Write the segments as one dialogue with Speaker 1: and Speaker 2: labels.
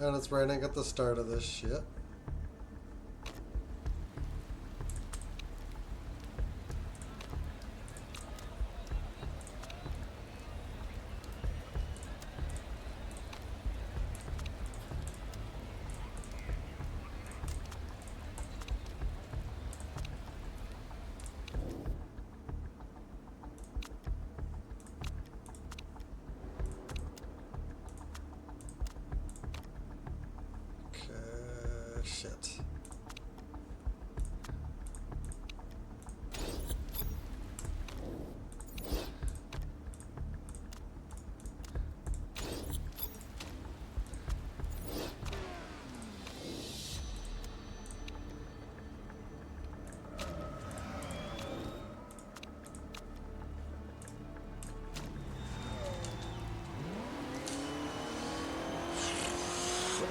Speaker 1: And it's raining at the start of this shit. Shit.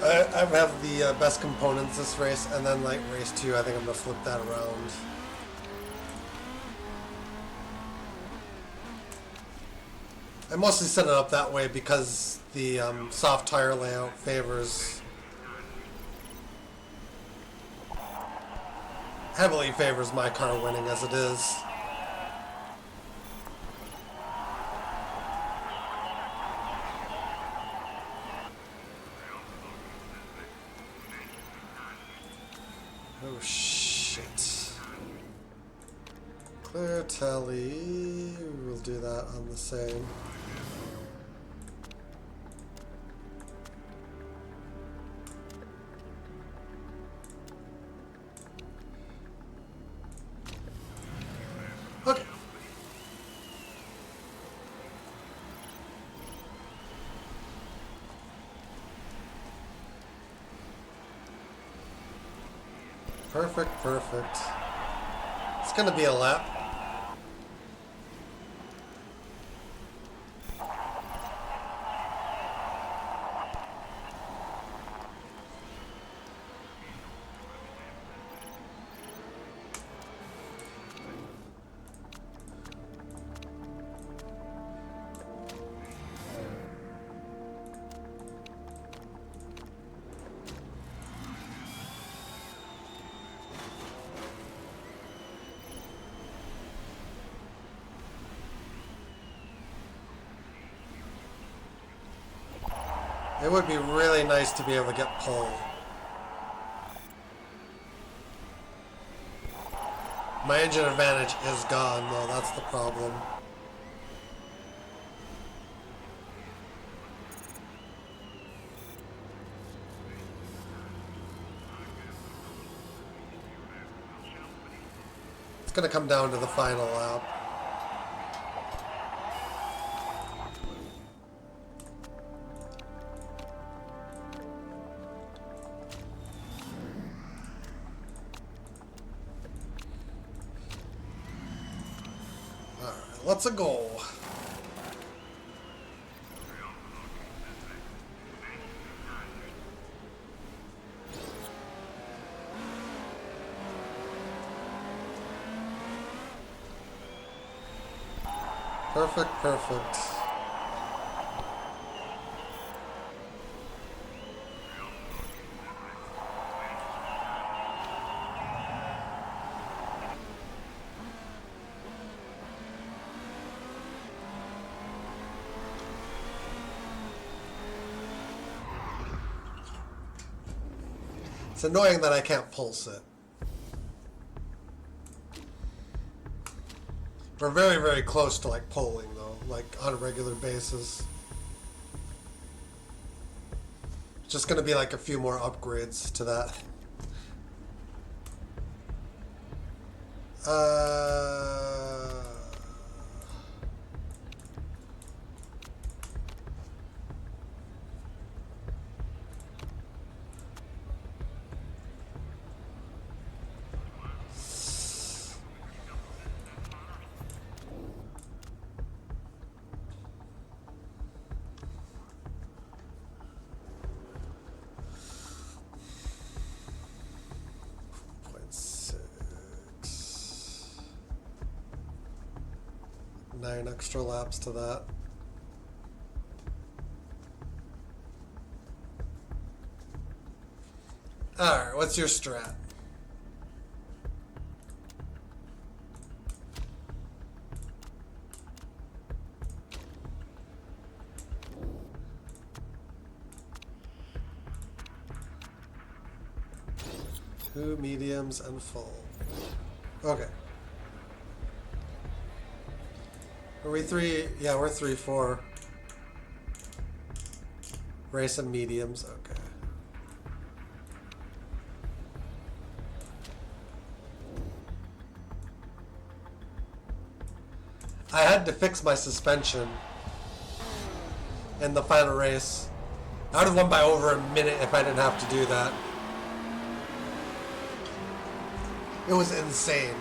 Speaker 1: I have the best components this race, and then like race 2, I think I'm gonna flip that around. I mostly set it up that way because the soft tire layout heavily favors my car winning as it is. Oh shit. Clear tally. We'll do that on the same. Okay. Perfect, perfect. It's gonna be a lap. It would be really nice to be able to get pole. My engine advantage is gone, though. That's the problem. It's going to come down to the final lap. Let's go. Perfect, perfect. It's annoying that I can't pulse it. We're very, very close to like polling though, like on a regular basis. Just gonna be like a few more upgrades to that. Nine extra laps to that. Alright, what's your strat? Two mediums and full. Okay. Are we three? Yeah, we're 3-4. Race some mediums. Okay. I had to fix my suspension in the final race. I would have won by over a minute if I didn't have to do that. It was insane.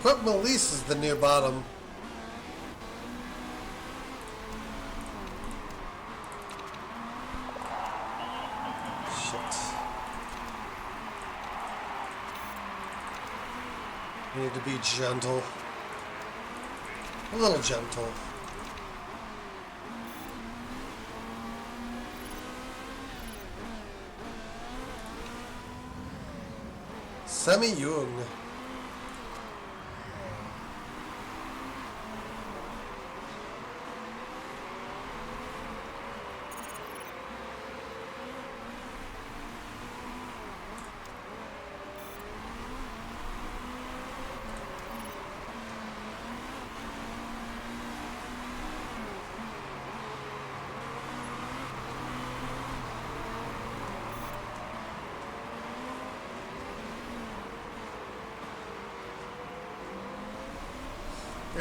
Speaker 1: Equipment lease is the new bottom. Shit. We need to be gentle. A little gentle. Semi-Young.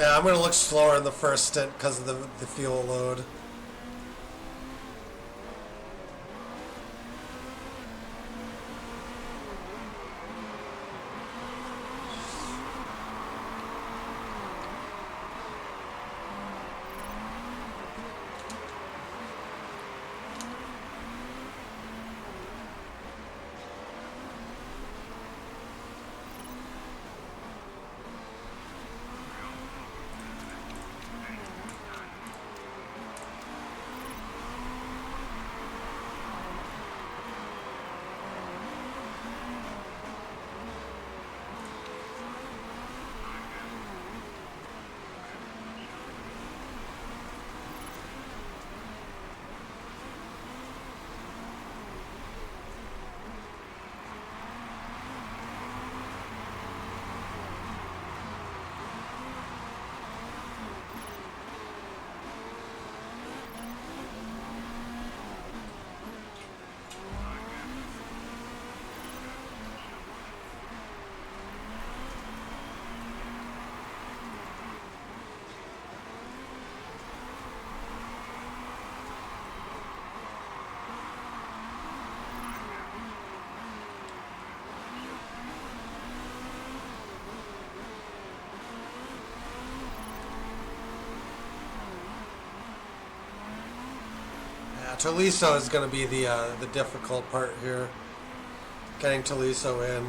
Speaker 1: Yeah, I'm going to look slower in the first stint because of the fuel load. Tolisso is going to be the difficult part here. Getting Tolisso in.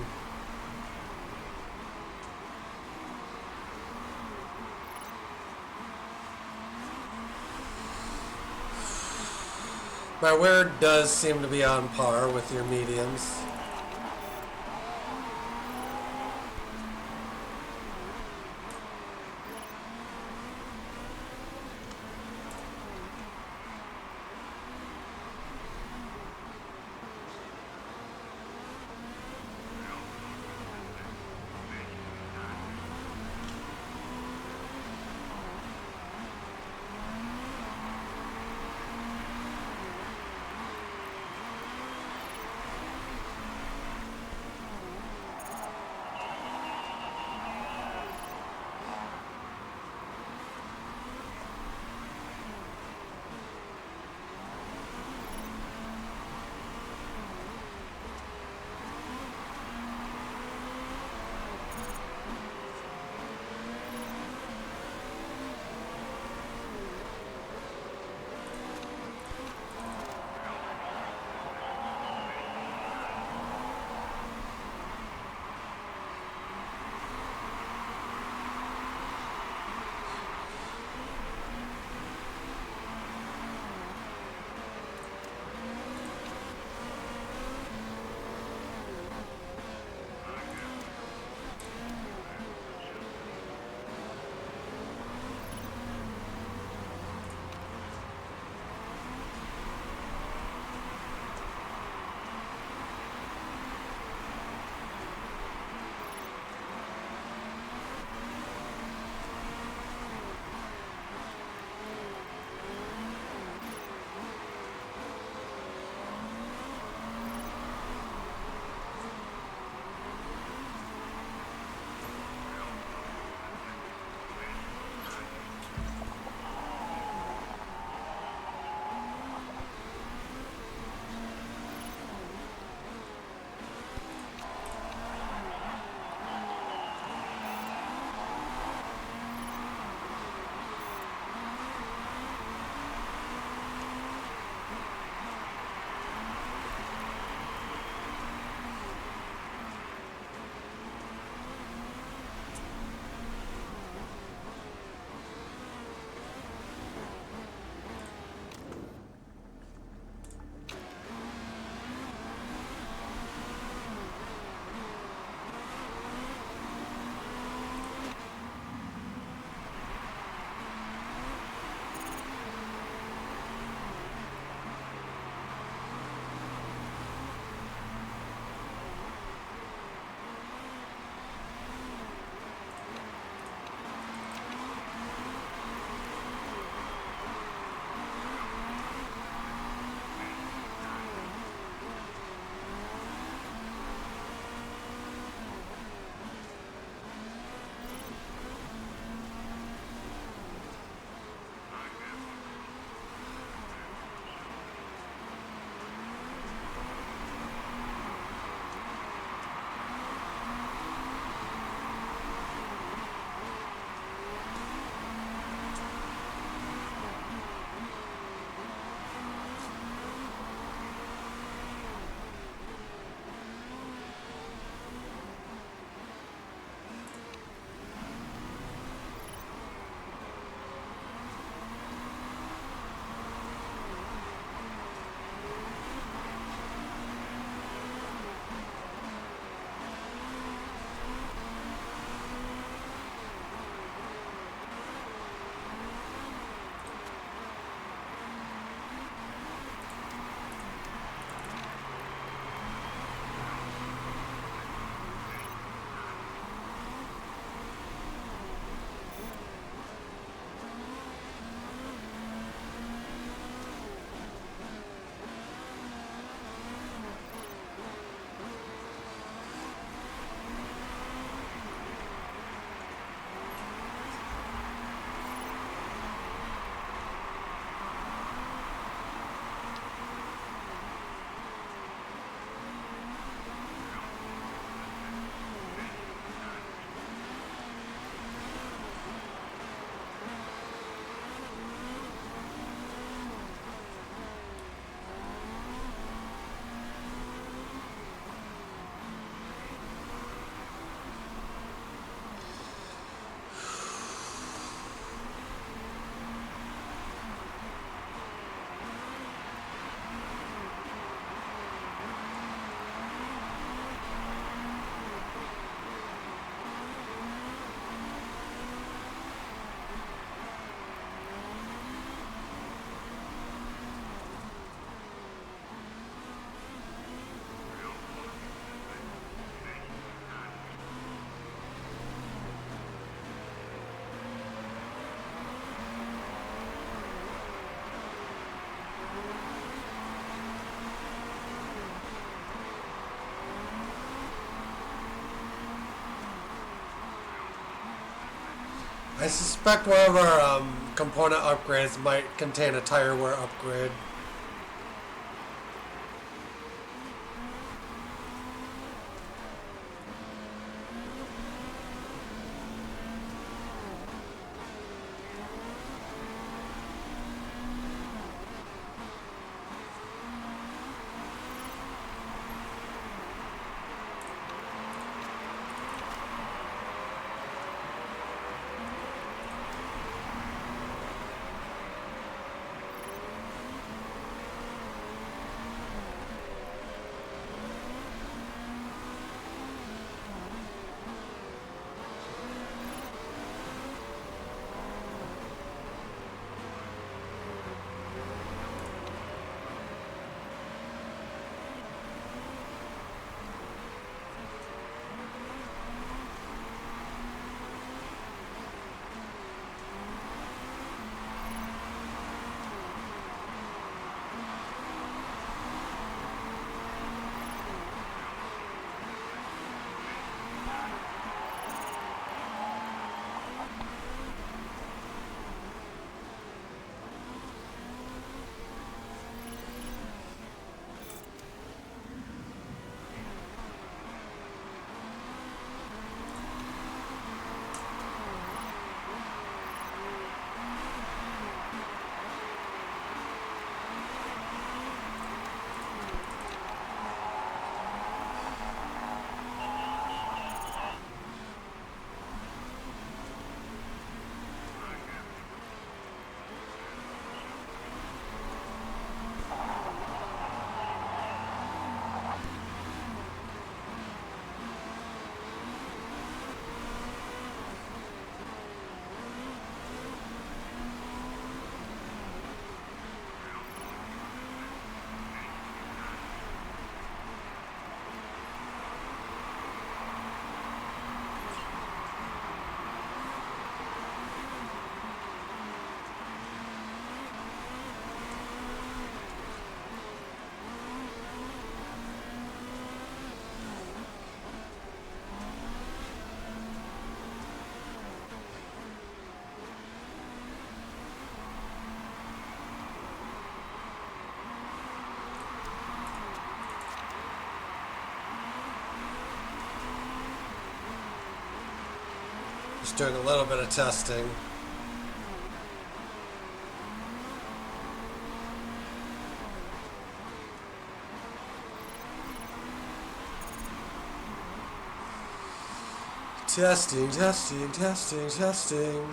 Speaker 1: My wear does seem to be on par with your mediums. suspect one of our component upgrades might contain a tire wear upgrade. Just doing a little bit of testing. Testing, testing, testing, testing.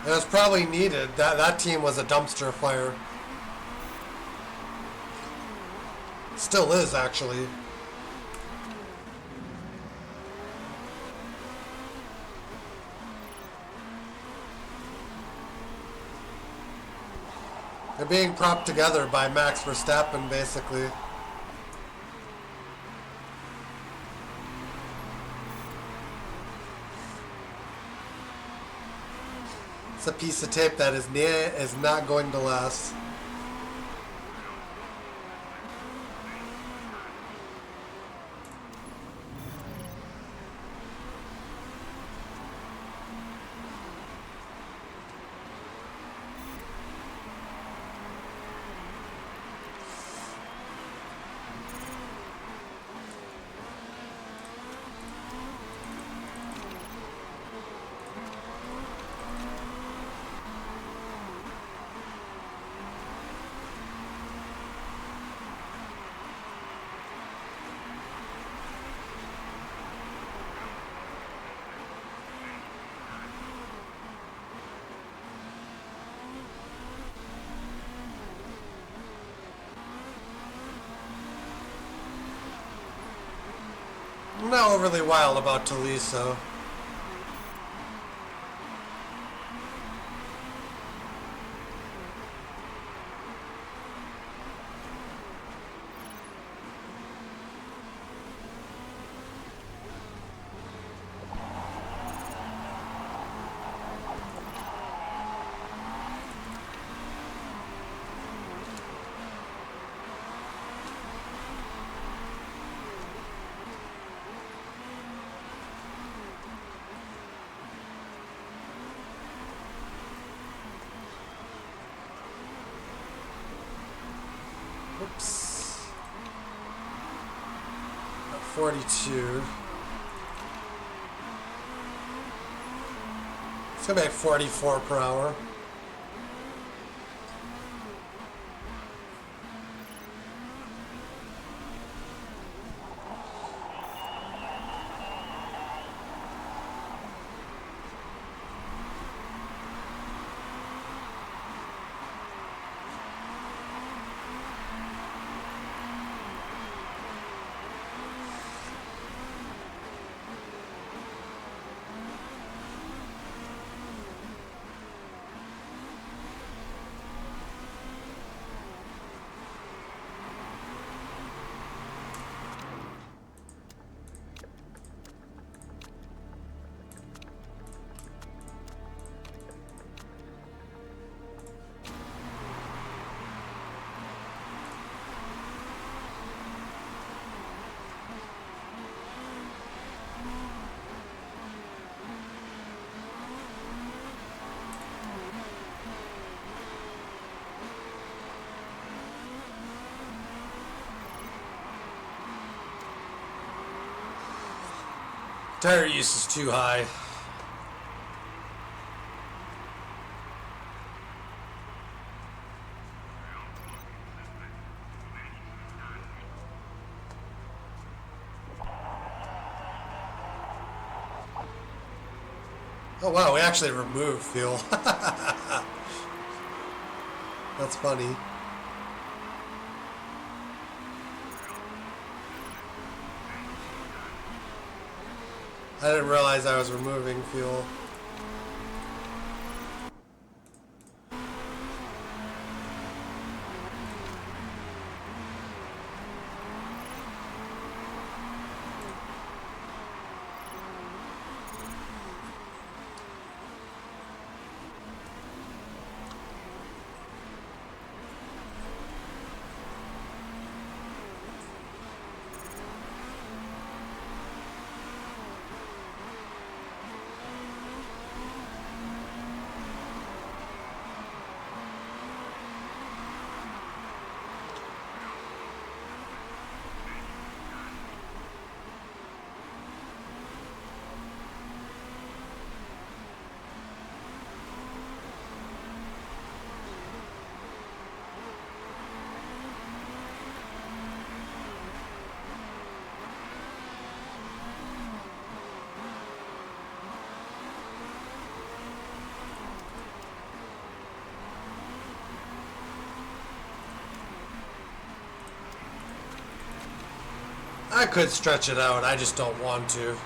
Speaker 1: It was probably needed. That team was a dumpster fire. Still is, actually. They're being propped together by Max Verstappen, basically. It's a piece of tape that is not going to last. I'm not overly wild about Taliso. Oops. At 42. It's gonna be like 44 per hour. Tire use is too high. Oh wow, we actually removed fuel. That's funny. I didn't realize I was removing fuel. I could stretch it out, I just don't want to.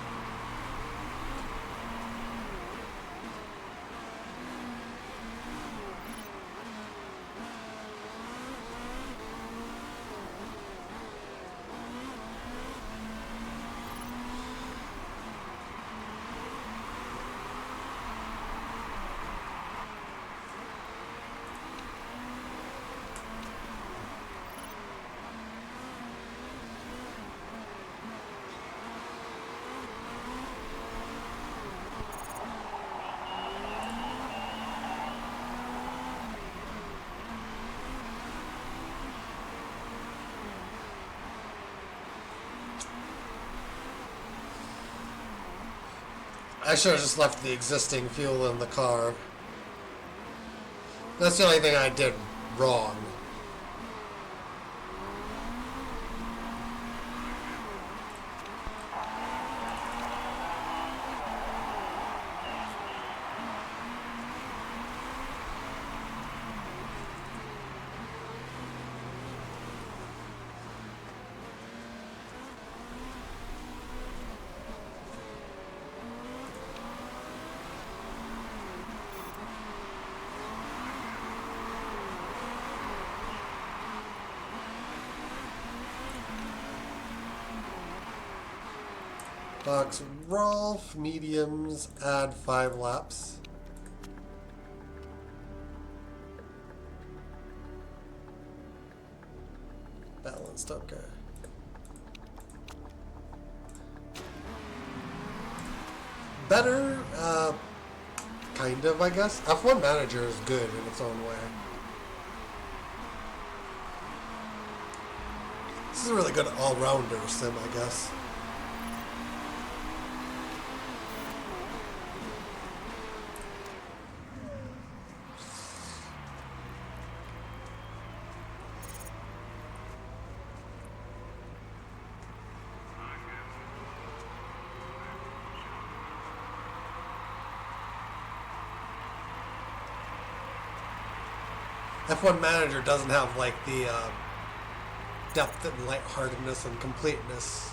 Speaker 1: I should have just left the existing fuel in the car. That's the only thing I did wrong. Box Rolf, mediums, add 5 laps. Balanced, okay. Better, kind of, I guess. F1 Manager is good in its own way. This is a really good all-rounder sim, I guess. F1 Manager doesn't have like the depth and lightheartedness and completeness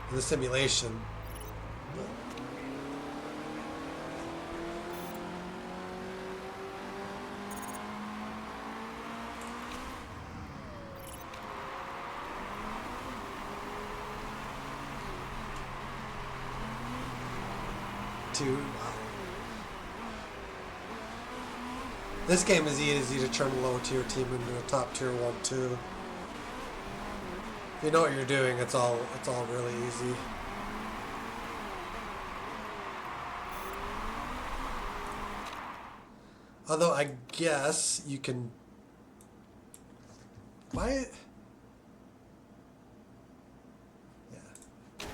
Speaker 1: in the simulation. This game is easy to turn a low tier team into a top tier one too. If you know what you're doing, it's all really easy. Although I guess you can. Why? Yeah.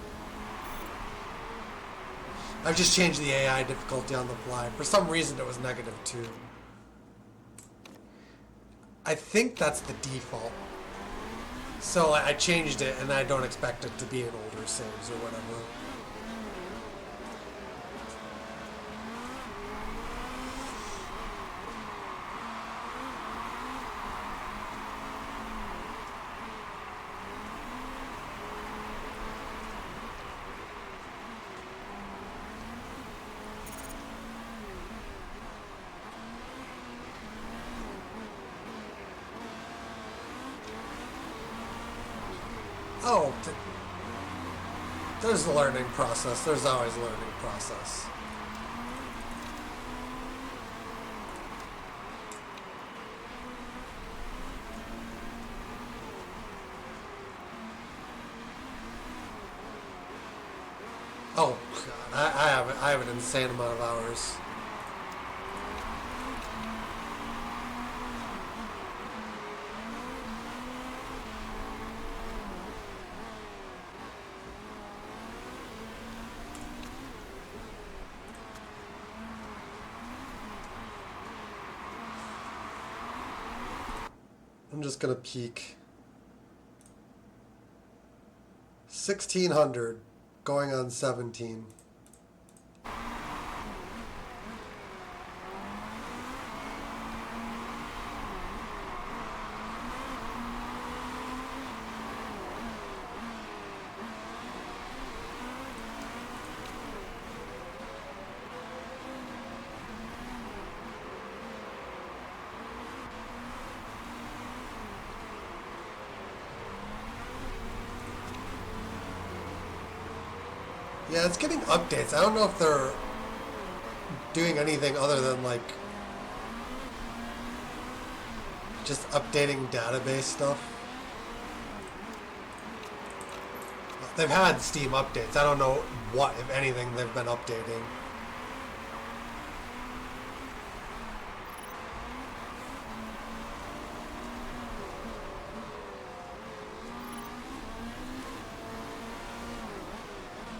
Speaker 1: I've just changed the AI difficulty on the fly. For some reason, it was -2. I think that's the default. So I changed it, and I don't expect it to be in older saves or whatever. Oh, there's a learning process. There's always a learning process. Oh, God, I have an insane amount of hours. I'm just gonna peek. 1600, going on 17. Yeah, it's getting updates. I don't know if they're doing anything other than like just updating database stuff. They've had Steam updates. I don't know what, if anything, they've been updating.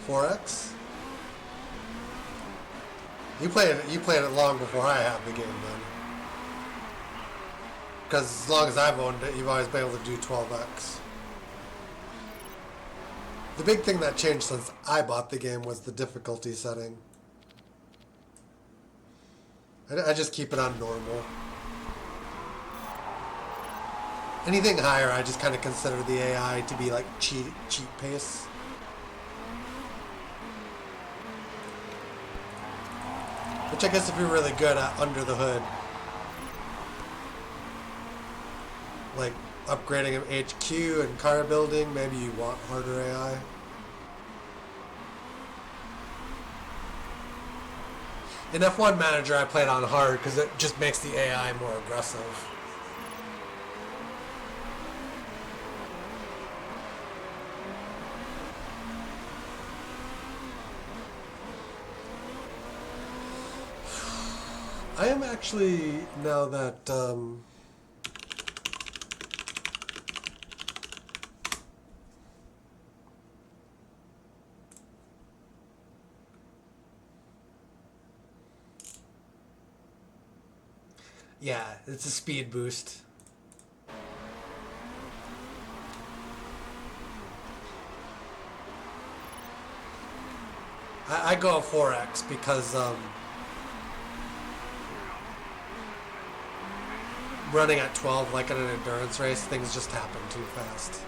Speaker 1: Forex? You played it long before I have the game then. Because as long as I've owned it, you've always been able to do 12x. The big thing that changed since I bought the game was the difficulty setting. I just keep it on normal. Anything higher, I just kind of consider the AI to be like cheat pace. Which I guess if you're really good at under the hood, like upgrading of HQ and car building, maybe you want harder AI. In F1 Manager, I played on hard because it just makes the AI more aggressive. I am actually, now that yeah, it's a speed boost. I go 4x because running at 12 like in an endurance race, things just happen too fast.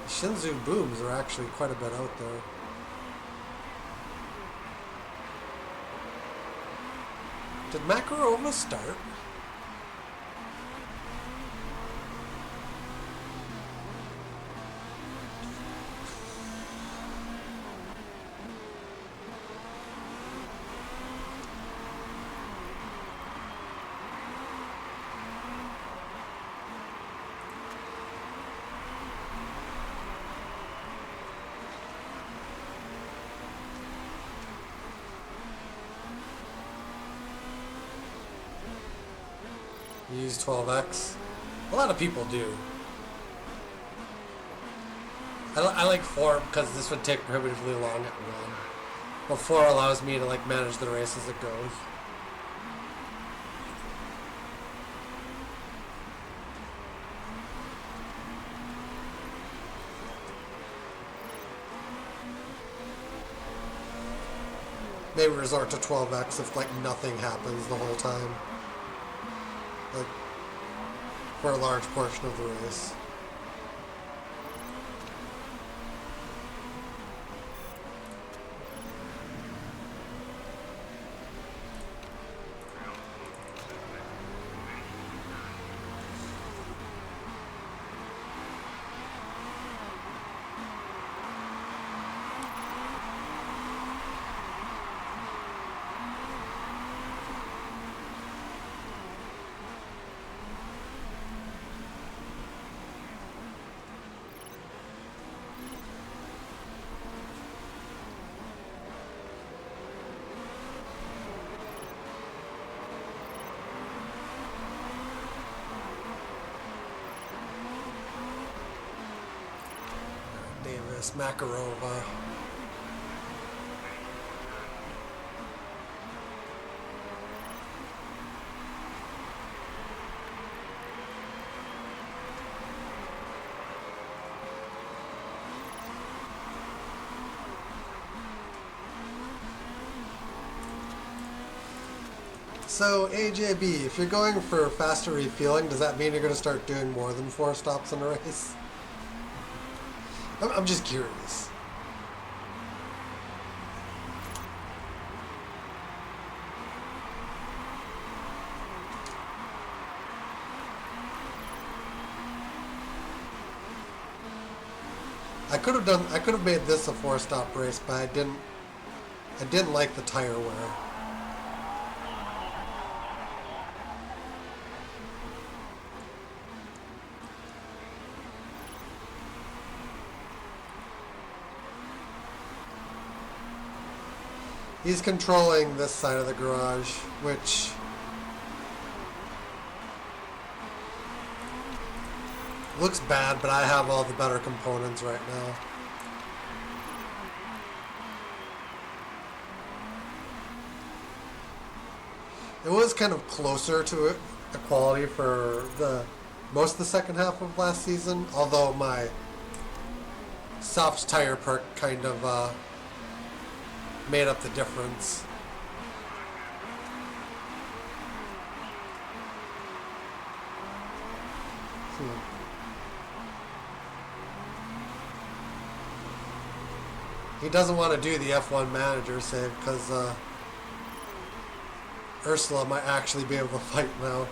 Speaker 1: Shinzu booms are actually quite a bit out there. Did Makarova start? You use 12x? A lot of people do. I like 4 because this would take prohibitively long at 1. But 4 allows me to like manage the race as it goes. Maybe resort to 12x if like nothing happens the whole time. Like for a large portion of the race. Davis, Makarova. So, AJB, if you're going for faster refueling, does that mean you're going to start doing more than 4 stops in a race? I'm just curious. I could have made this a 4-stop race, but I didn't like the tire wear. He's controlling this side of the garage, which looks bad, but I have all the better components right now. It was kind of closer to equality for most of the second half of last season, although my soft tire perk kind of made up the difference. He doesn't want to do the F1 manager save because Ursula might actually be able to fight now.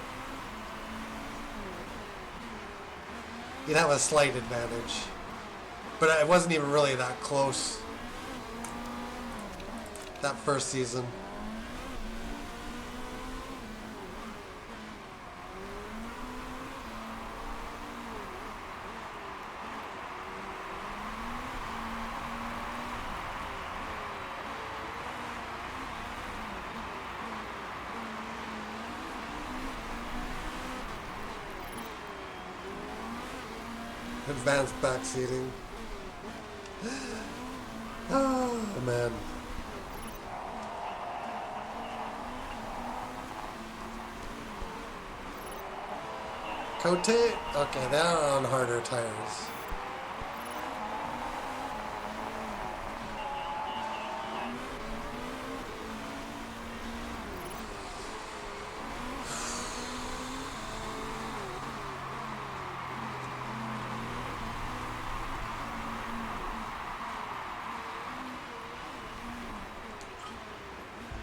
Speaker 1: You'd have a slight advantage. But it wasn't even really that close that first season. Advanced backseating. Oh man. Cote? Okay, they are on harder tires.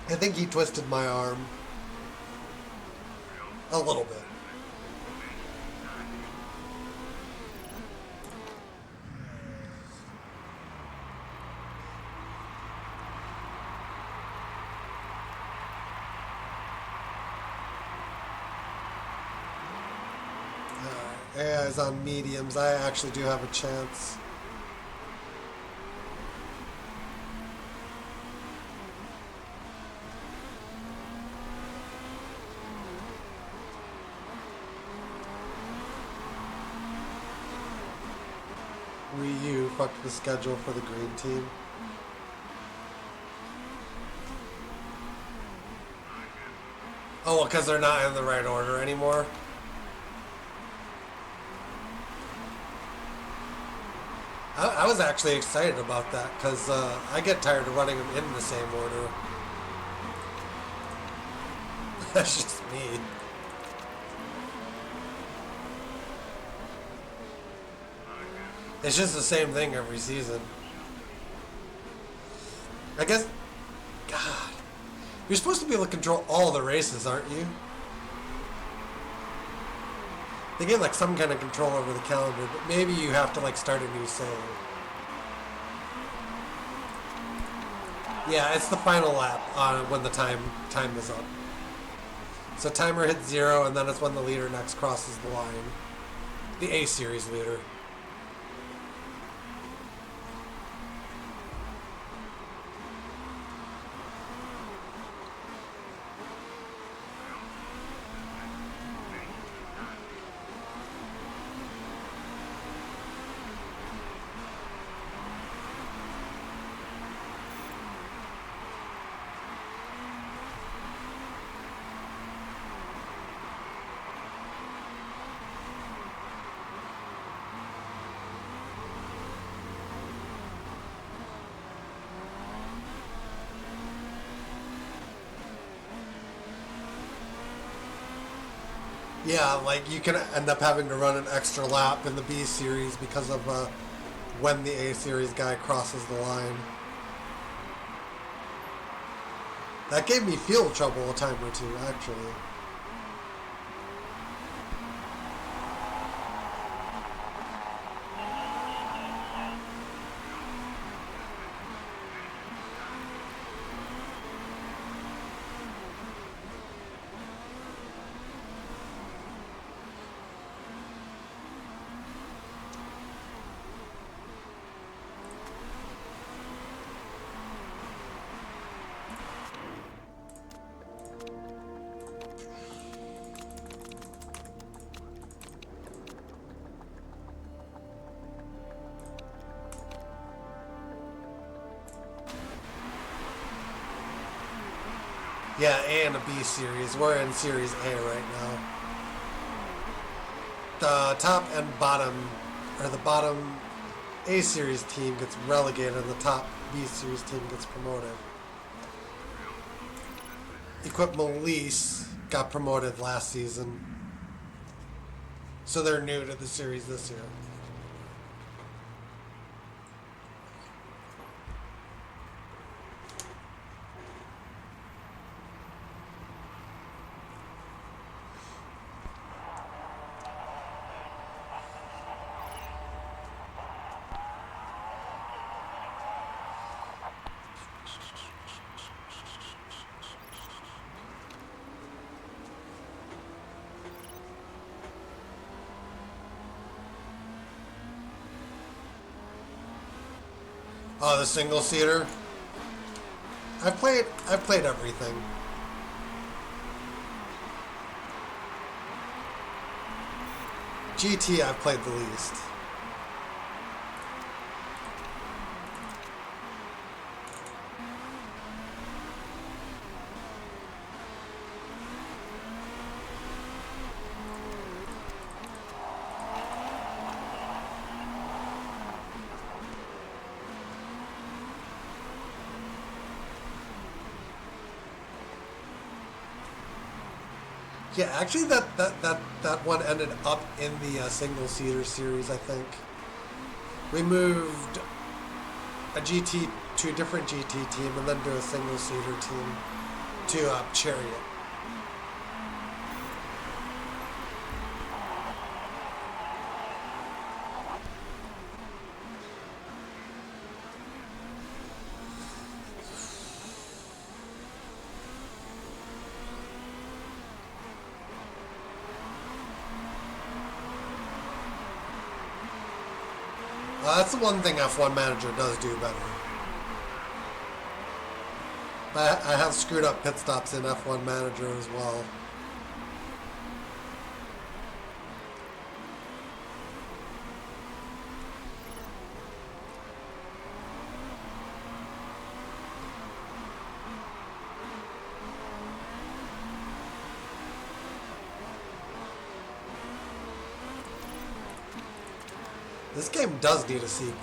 Speaker 1: I think he twisted my arm. A little bit. AI is on mediums. I actually do have a chance. Ryu fucked the schedule for the green team. Oh, well, because they're not in the right order anymore. I was actually excited about that because I get tired of running them in the same order. That's just me. It's just the same thing every season. I guess, God, you're supposed to be able to control all the races, aren't you? They get like some kind of control over the calendar, but maybe you have to like start a new save. Yeah, it's the final lap on when the time is up. So timer hits 0, and then it's when the leader next crosses the line. The A series leader. Yeah, like you can end up having to run an extra lap in the B series because of when the A series guy crosses the line. That gave me fuel trouble a time or two, actually. Yeah, A and a B series. We're in Series A right now. The top and bottom, or the bottom A series team gets relegated and the top B series team gets promoted. Equipment Lease got promoted last season. So they're new to the series this year. Oh, the single seater. I've played everything. GT I've played the least. Yeah, actually, that one ended up in the single-seater series, I think. We moved a GT to a different GT team and then to a single-seater team to Chariot. That's the one thing F1 Manager does do better. I have screwed up pit stops in F1 Manager as well. This game does need a sequel.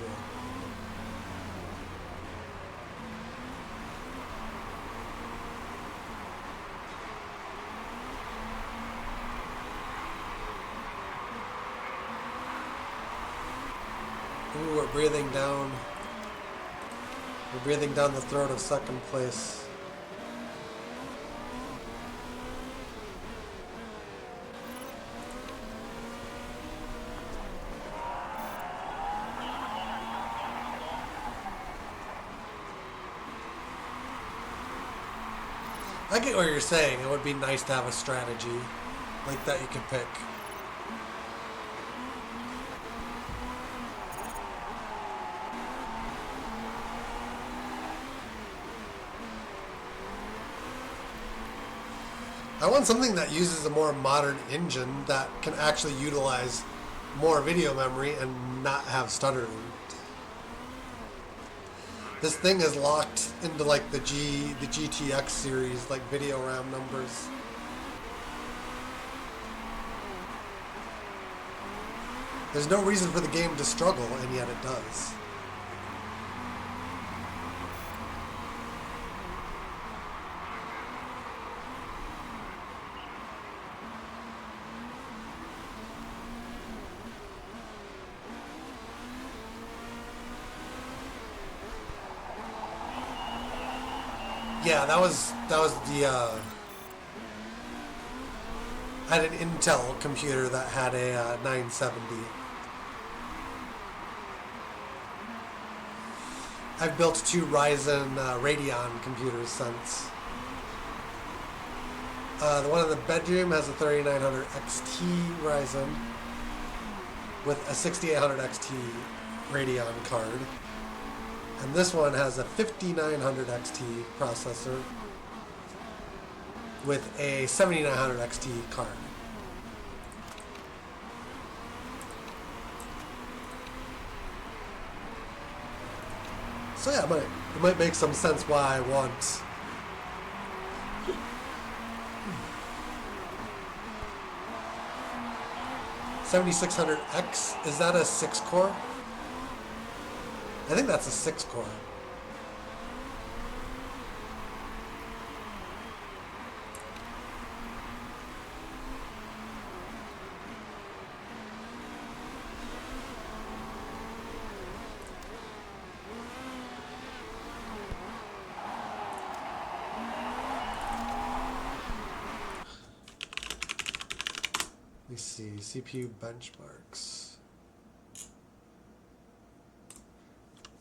Speaker 1: Ooh, we're breathing down. We're breathing down the throat of second place. I get what you're saying. It would be nice to have a strategy like that you could pick. I want something that uses a more modern engine that can actually utilize more video memory and not have stuttering. This thing is locked into like the GTX series, like video RAM numbers. There's no reason for the game to struggle, and yet it does. Yeah, that was the I had an Intel computer that had a 970. I've built 2 Ryzen Radeon computers since. The one in the bedroom has a 3900 XT Ryzen with a 6800 XT Radeon card. And this one has a 5900 XT processor with a 7900 XT card. So yeah, it might make some sense why I want 7600X. Is that a 6-core? I think that's a 6-core. Let me see, CPU benchmarks.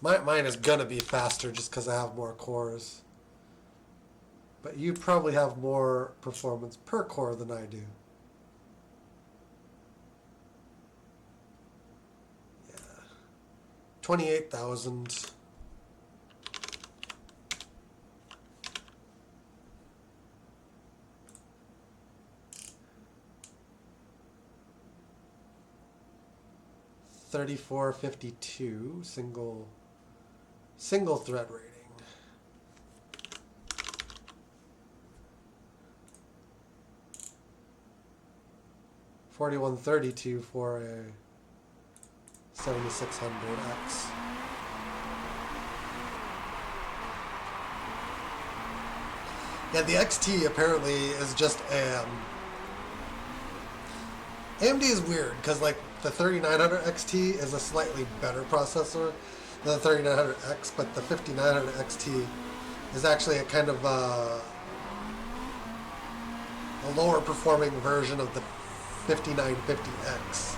Speaker 1: Mine is gonna be faster just because I have more cores. But you probably have more performance per core than I do. Yeah. 28,000. 3452 single thread rating. 4132 for a 7600X. Yeah, the XT apparently is just AMD is weird because like the 3900 XT is a slightly better processor than the 3900X, but the 5900 XT is actually a kind of a lower performing version of the 5950X.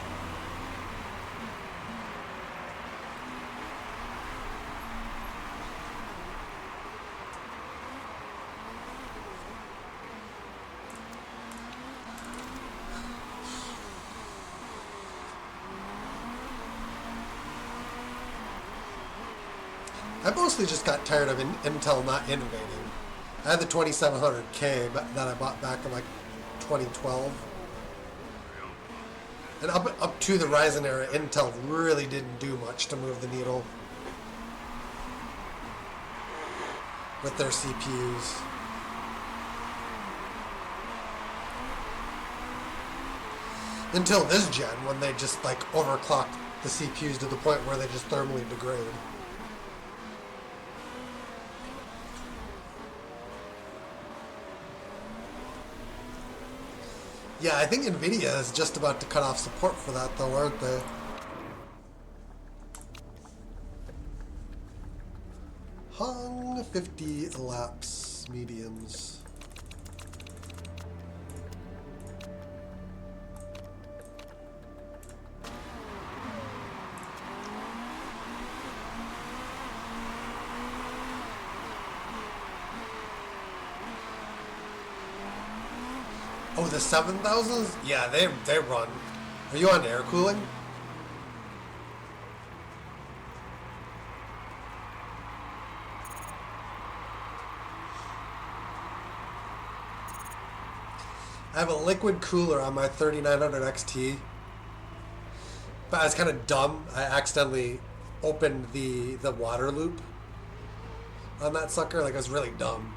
Speaker 1: I mostly just got tired of Intel not innovating. I had the 2700K that I bought back in like 2012. And up to the Ryzen era, Intel really didn't do much to move the needle with their CPUs. Until this gen, when they just like overclocked the CPUs to the point where they just thermally degrade. Yeah, I think NVIDIA is just about to cut off support for that, though, aren't they? Hung 50 elapse mediums. Oh, the 7000s? Yeah, they run. Are you on air cooling? I have a liquid cooler on my 3900 XT, but I was kind of dumb. I accidentally opened the water loop on that sucker. Like, I was really dumb.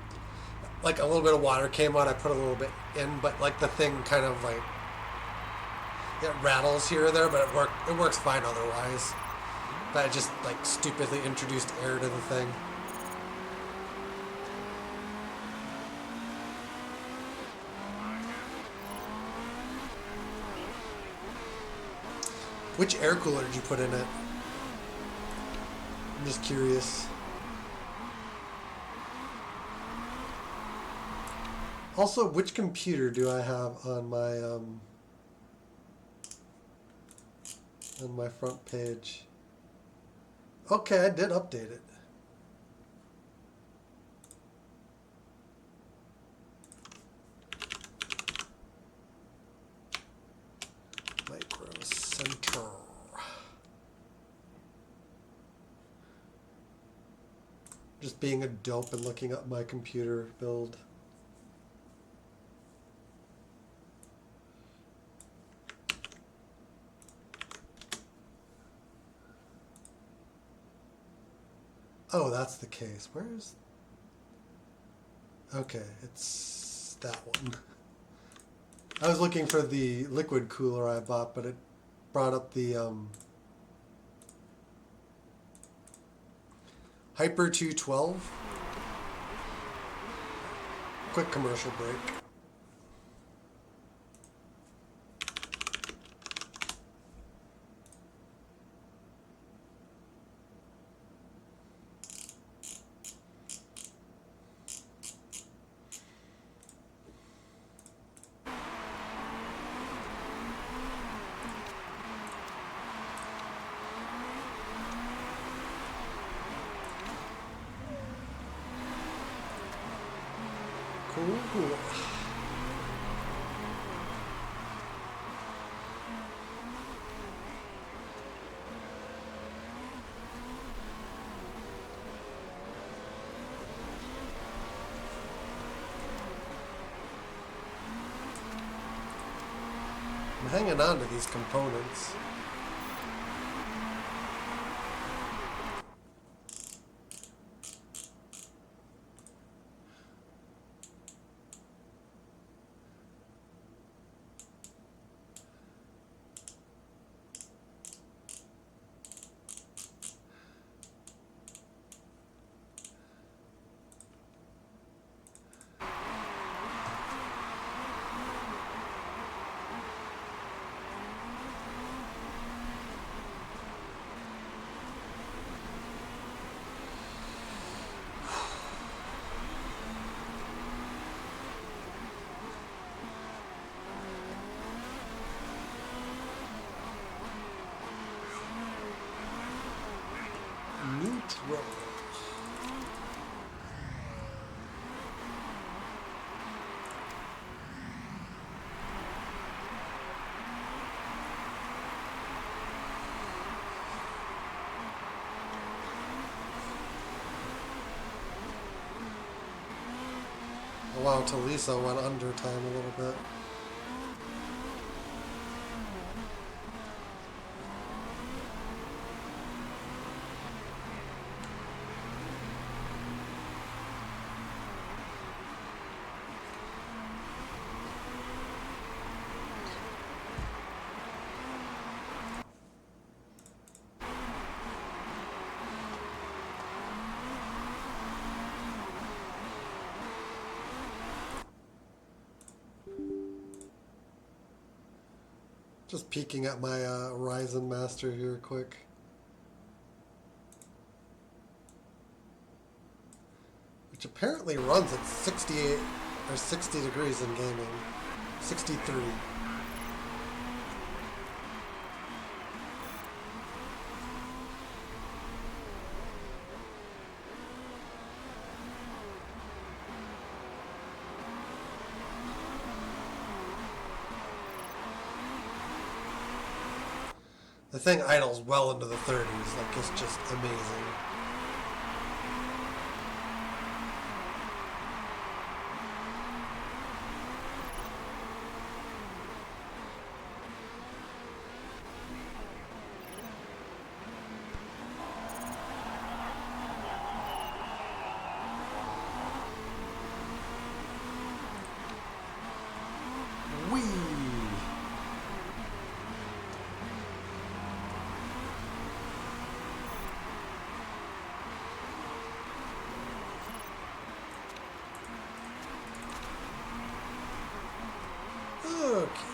Speaker 1: Like, a little bit of water came out, I put a little bit in, but like the thing kind of like, it rattles here or there, but it works fine otherwise. But I just like stupidly introduced air to the thing. Which air cooler did you put in it? I'm just curious. Also, which computer do I have on my front page? Okay, I did update it. Micro Center. Just being a dope and looking up my computer build. Oh, that's the case. Where's... Okay, it's that one. I was looking for the liquid cooler I bought, but it brought up the Hyper 212. Quick commercial break. Cool. I'm hanging on to these components. roll. Oh, wow, Talisa went under time a little bit. Just peeking at my Ryzen Master here quick. Which apparently runs at 68 or 60 degrees in gaming. 63. The thing idles well into the 30s, like it's just amazing. Okay.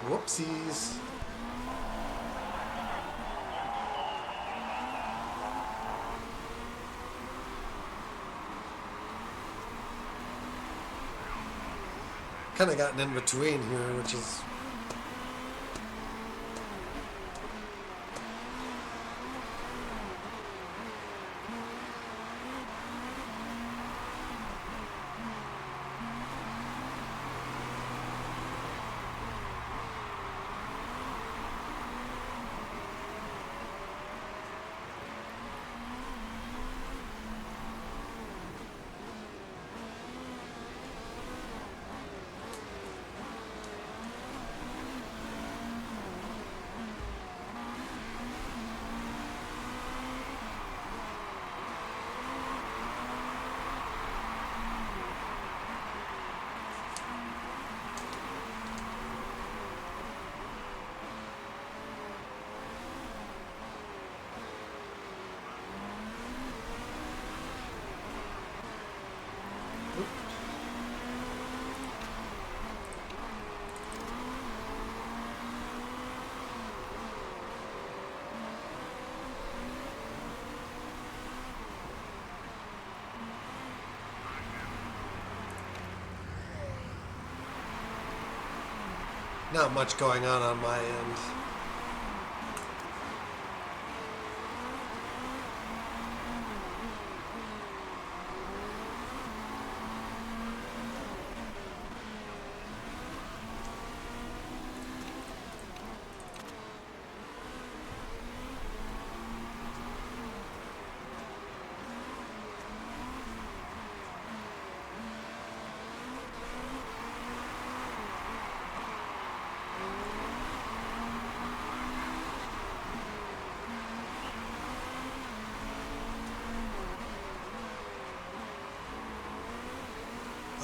Speaker 1: Whoopsies. Kind of gotten in between here, which is not much going on my end.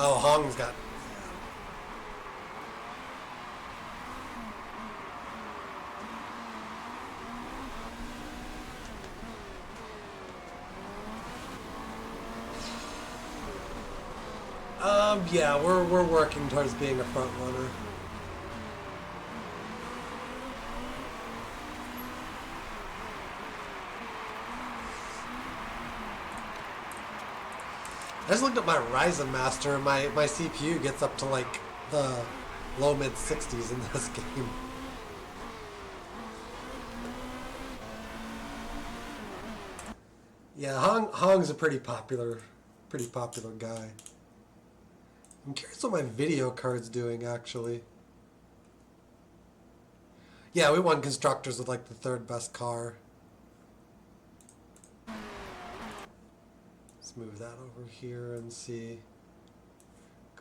Speaker 1: Oh, Hong's got... Yeah, we're working towards being a front runner. I just looked at my Ryzen master, and my CPU gets up to like the low mid 60s in this game. Yeah, Hong's a pretty popular guy. I'm curious what my video card's doing actually. Yeah, we won constructors with like the third best car. Let's move that over here and see.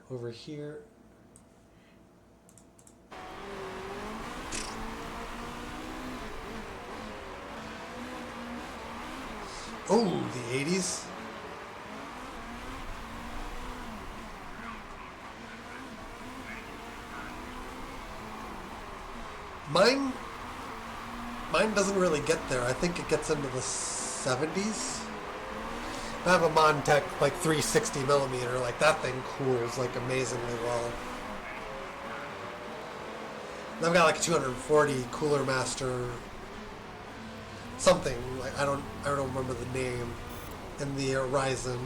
Speaker 1: Over here. Oh, the 80s. Mine doesn't really get there. I think it gets into the 70s. I have a Montech like 360 millimeter. Like that thing cools like amazingly well. And I've got like a 240 Cooler Master something, like I don't remember the name, in the Ryzen,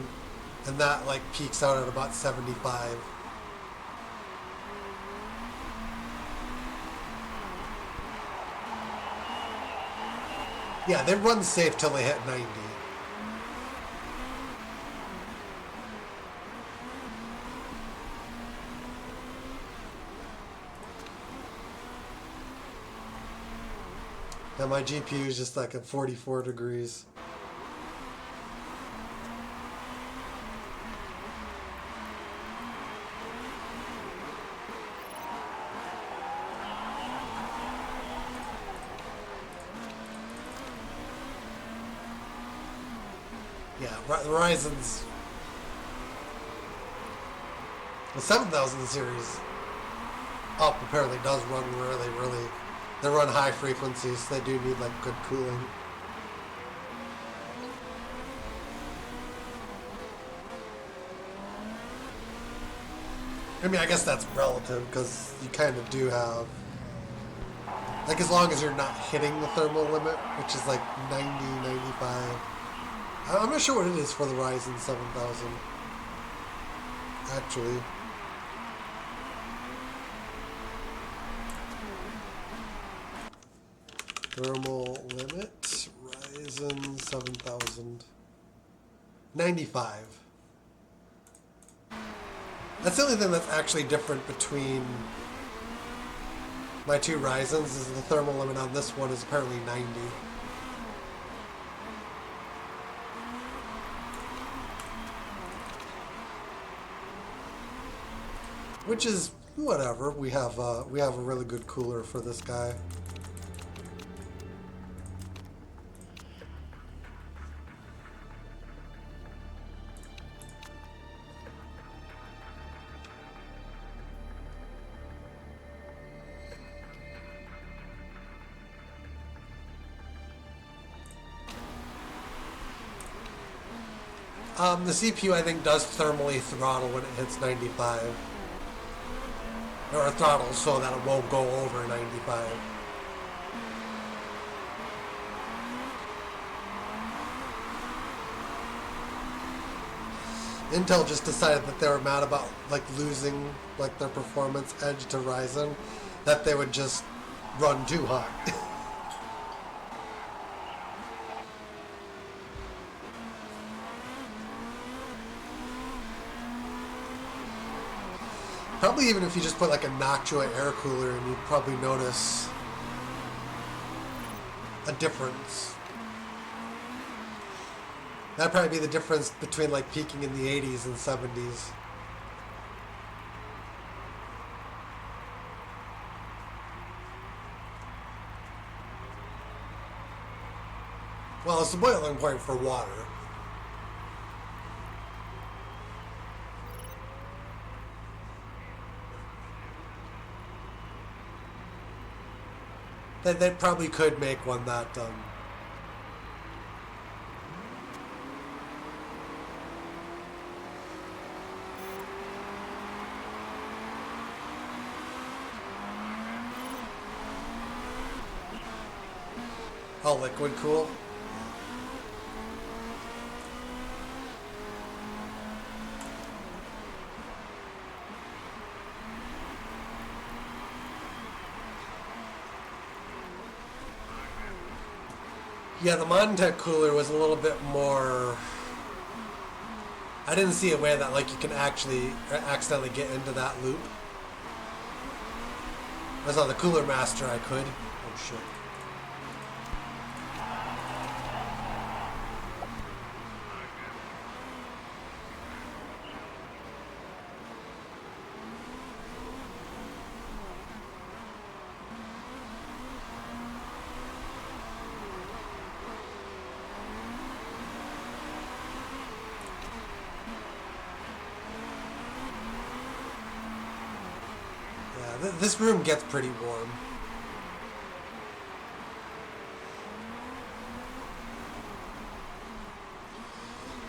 Speaker 1: and that like peaks out at about 75. Yeah, they run safe till they hit 90. And my GPU is just like at 44 degrees. Yeah, the Ryzen's... The 7000 series up apparently does run really... They run high frequencies, so they do need like good cooling. I mean, I guess that's relative, because you kind of do have... Like, as long as you're not hitting the thermal limit, which is like 90, 95... I'm not sure what it is for the Ryzen 7000, actually. Thermal limit, Ryzen 7000, 95. That's the only thing that's actually different between my two Ryzens, is the thermal limit on this one is apparently 90. Which is whatever. We have a really good cooler for this guy. The CPU, I think, does thermally throttle when it hits 95. Or throttle so that it won't go over 95. Intel just decided that they were mad about like losing like their performance edge to Ryzen, that they would just run too hot. Probably even if you just put like a Noctua air cooler in, you'd probably notice a difference. That'd probably be the difference between like peaking in the 80s and 70s. Well, it's the boiling point for water. They probably could make one that Oh, liquid cool. Yeah, the Montech cooler was a little bit more. I didn't see a way that like you can actually accidentally get into that loop. As on the Cooler Master, I could. Oh shit. Yeah, this room gets pretty warm.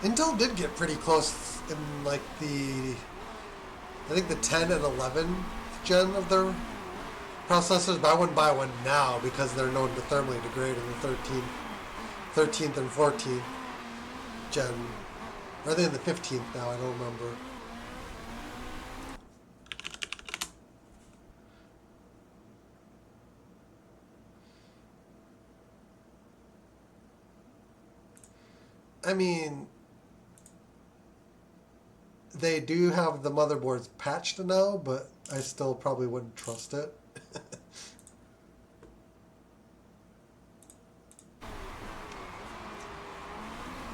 Speaker 1: Intel did get pretty close in like I think the 10 and 11 gen of their processors, but I wouldn't buy one now because they're known to thermally degrade in the 13th and 14th gen. Or are they in the 15th now? I don't remember. I mean, they do have the motherboards patched now, but I still probably wouldn't trust it.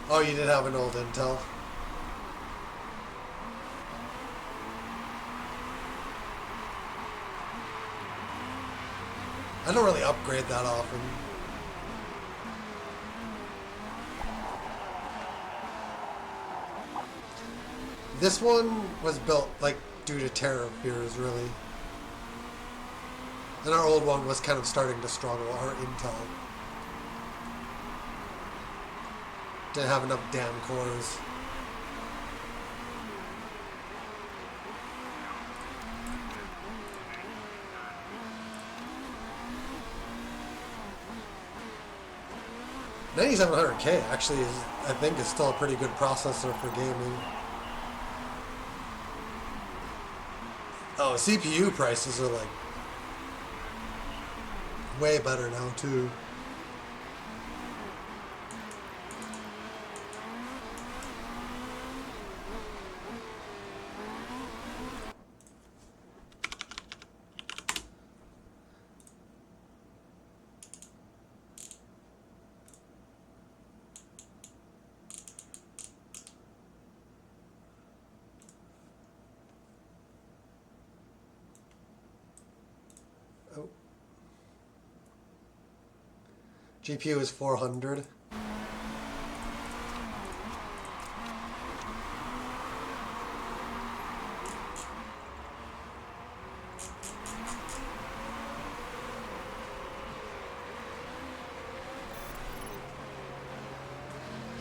Speaker 1: Oh, you did have an old Intel. I don't really upgrade that often. This one was built like due to tariff fears, really. And our old one was kind of starting to struggle, our Intel. Didn't have enough damn cores. $9700K actually is, I think, is still a pretty good processor for gaming. Oh, CPU prices are like way better now too. Oh. GPU is 400.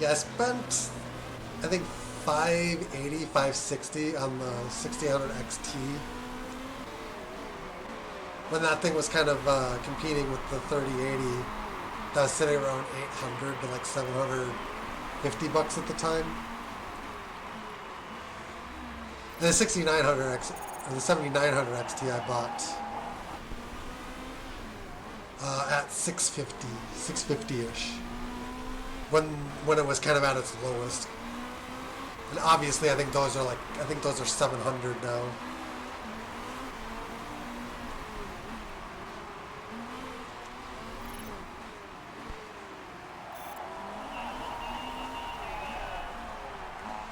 Speaker 1: Yeah, I spent, I think, 580, 560 on the 1600 XT. When that thing was kind of competing with the 3080, that was sitting around 800 to like 750 bucks at the time. And the 6900 X, or the 7900 XT I bought at 650, 650-ish. When it was kind of at its lowest. And obviously I think those are 700 now.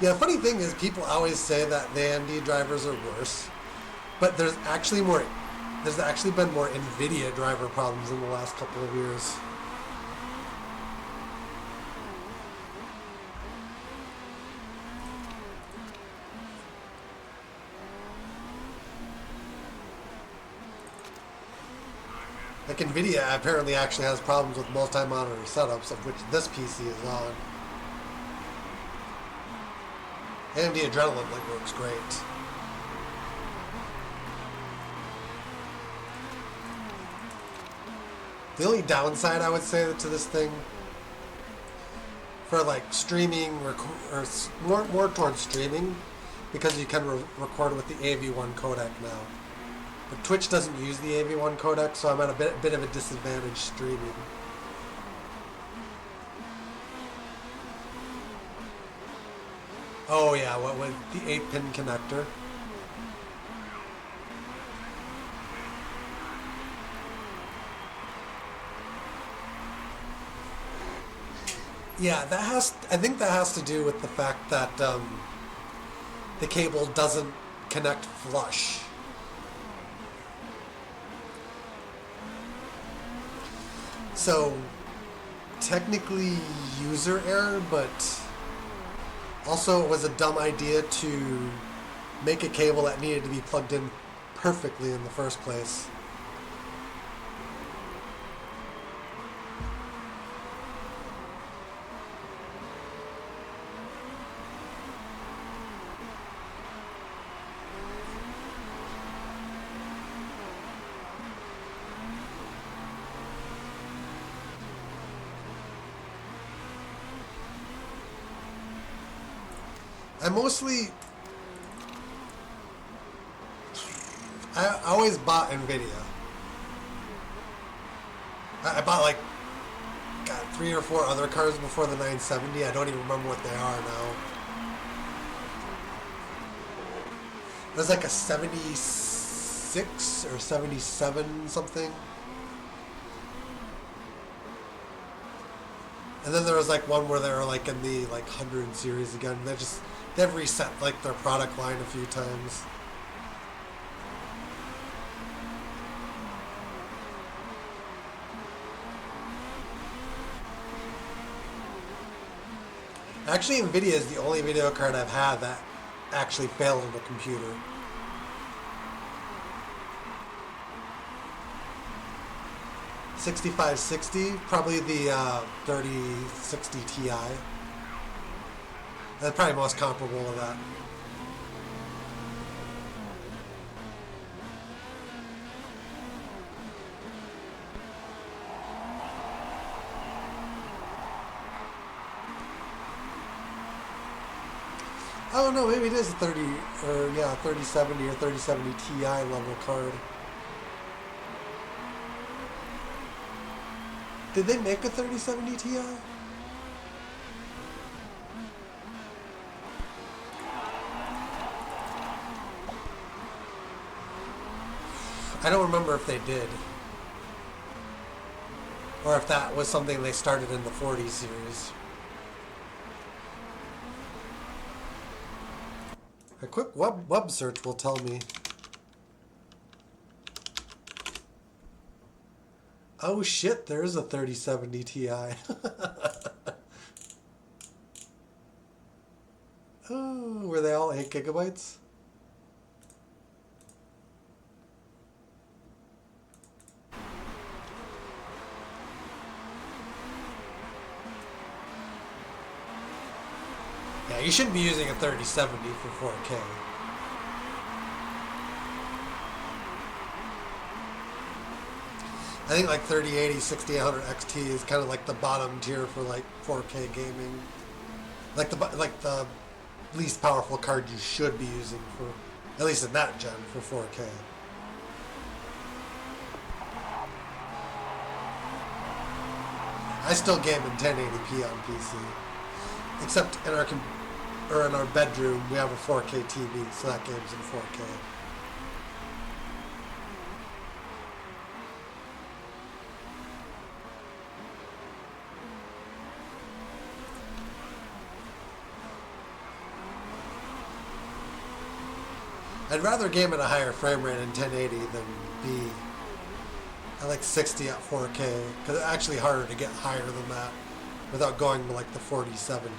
Speaker 1: Yeah, the funny thing is people always say that the AMD drivers are worse, but there's actually been more NVIDIA driver problems in the last couple of years. Like NVIDIA apparently actually has problems with multi-monitor setups, of which this PC is on. AMD Adrenalin like works great. The only downside I would say to this thing, for like streaming, or more towards streaming, because you can record with the AV1 codec now. But Twitch doesn't use the AV1 codec, so I'm at a bit of a disadvantage streaming. Oh yeah, what with the 8-pin connector? Yeah, I think that has to do with the fact that the cable doesn't connect flush. So, technically user error, but also it was a dumb idea to make a cable that needed to be plugged in perfectly in the first place. I always bought NVIDIA. I bought like, God, 3 or 4 other cards before the 970. I don't even remember what they are now. There's like a 76 or 77 something. And then there was like one where they were like in the like 100 series again. They've reset like their product line a few times. Actually, NVIDIA is the only video card I've had that actually failed on a computer. $6560, probably the 3060 Ti. That's probably most comparable to that. I don't know, maybe it is a 3070 or 3070 Ti level card. Did they make a 3070 Ti? I don't remember if they did. Or if that was something they started in the 40 series. A quick web search will tell me. Oh shit, there is a 3070 Ti. Oh, were they all 8 gigabytes? Yeah, you shouldn't be using a 3070 for 4K. I think like 3080, 6800 XT is kind of like the bottom tier for like 4K gaming. Like the least powerful card you should be using for, at least in that gen, for 4K. I still game in 1080p on PC, except in our bedroom we have a 4K TV, so that game's in 4K. I'd rather game at a higher frame rate in 1080 than be at like 60 at 4K, because it's actually harder to get higher than that without going to like the 4070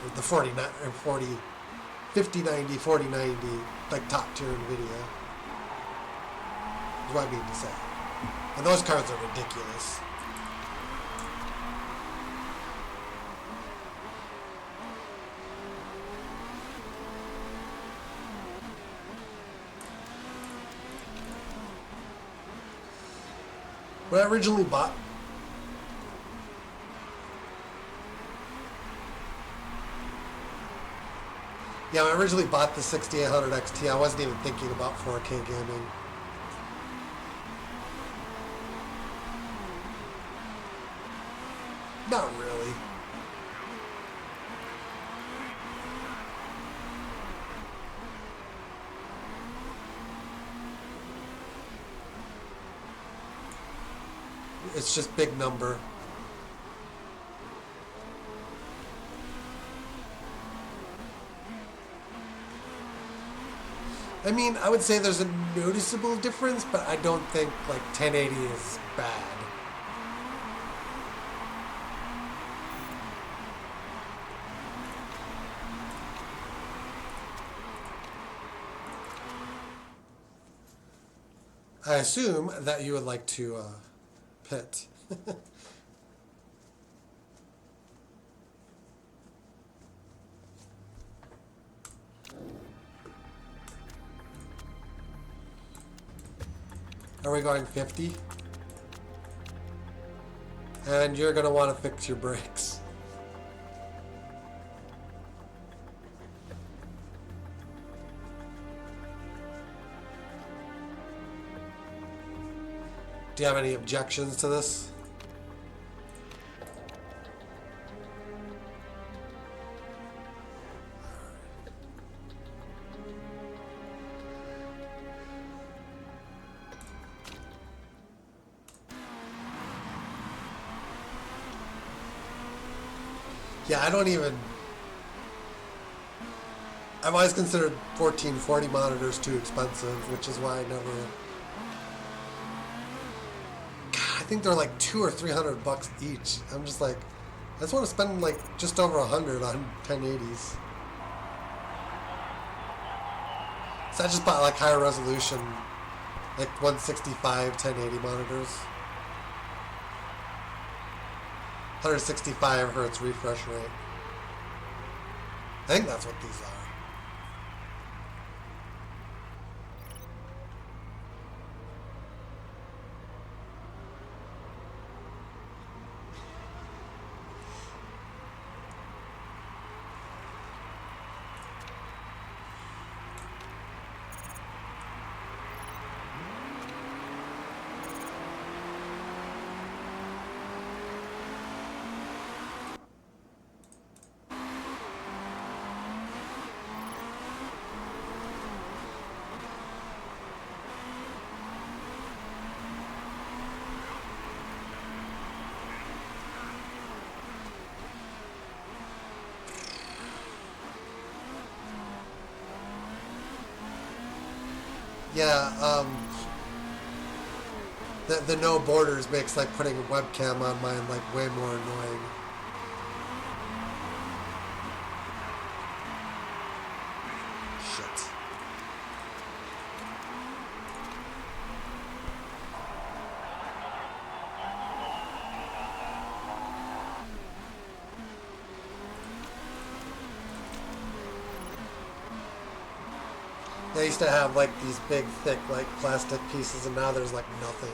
Speaker 1: or the 5090, 4090, like top tier NVIDIA. Is what I mean to say. And those cards are ridiculous. When I originally bought... Yeah, when I originally bought the 6800 XT, I wasn't even thinking about 4K gaming. Not really. It's just big number. I mean, I would say there's a noticeable difference, but I don't think like 1080 is bad. I assume that you would like to pit. Are we going 50? And you're going to want to fix your brakes. Do you have any objections to this? Yeah, I don't even... I've always considered 1440 monitors too expensive, which is why I never... God, I think they're like $200 or $300 each. I'm just like, I just want to spend like just over 100 on 1080s. So I just bought like higher resolution, like 165 1080 monitors. 165 hertz refresh rate. I think that's what these are. Yeah, the no borders makes like putting a webcam on mine like way more annoying. Shit. They used to have like these big, thick, like plastic pieces, and now there's like nothing.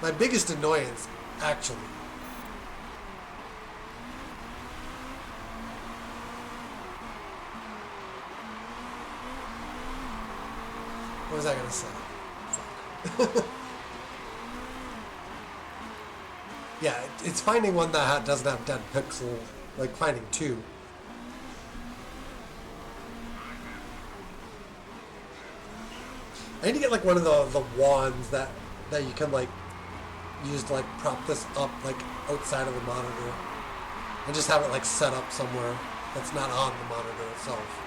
Speaker 1: My biggest annoyance, actually, what was I gonna say? Fuck. Yeah, it's finding one that doesn't have dead pixel, like finding two. I need to get like one of the wands that you can like use to like prop this up like outside of the monitor, and just have it like set up somewhere that's not on the monitor itself.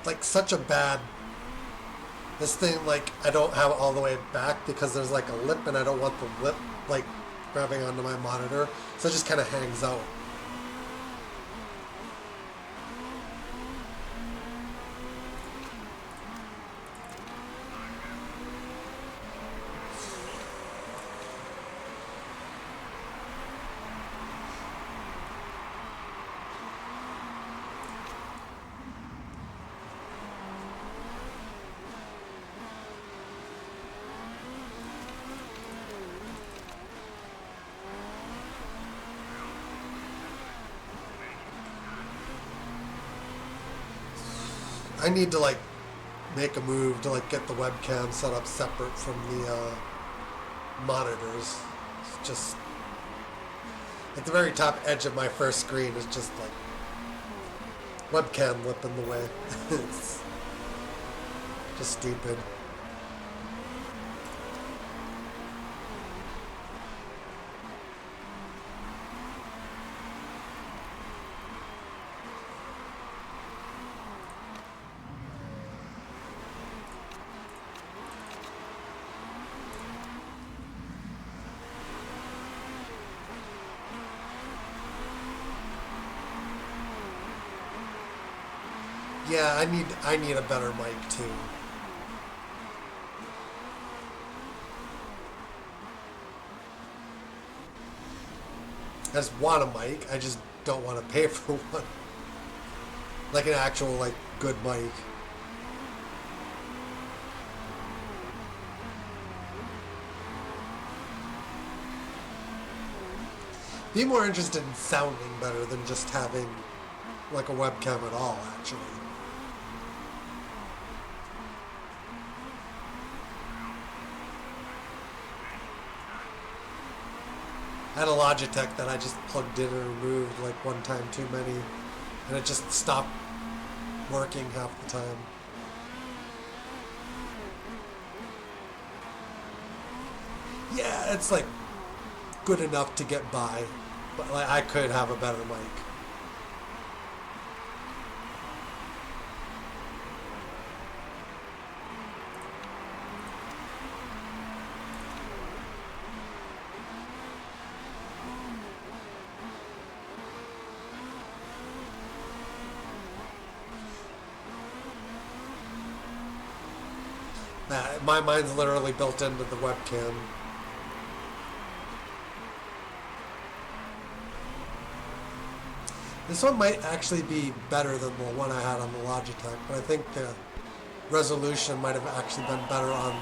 Speaker 1: Like such a bad, this thing, like I don't have it all the way back because there's like a lip, and I don't want the lip like grabbing onto my monitor, so it just kind of hangs out. I need to like make a move to like get the webcam set up separate from the monitors. It's just at the very top edge of my first screen is just like webcam lip in the way. It's just stupid. Yeah, I need a better mic too. I just want a mic. I just don't want to pay for one. Like an actual like good mic. Be more interested in sounding better than just having like a webcam at all, actually. I had a Logitech that I just plugged in and removed like one time too many, and it just stopped working half the time. Yeah, it's like good enough to get by, but like I could have a better mic. My mine's literally built into the webcam. This one might actually be better than the one I had on the Logitech, but I think the resolution might have actually been better on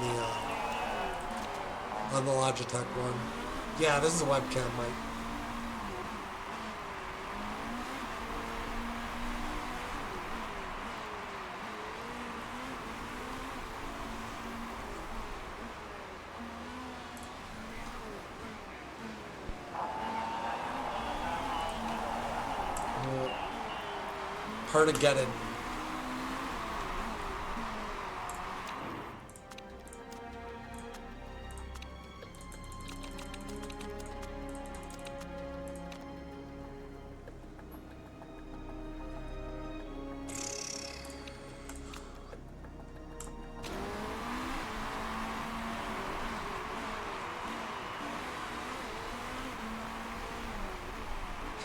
Speaker 1: the Logitech one. Yeah, this is a webcam mic. Hard to get it.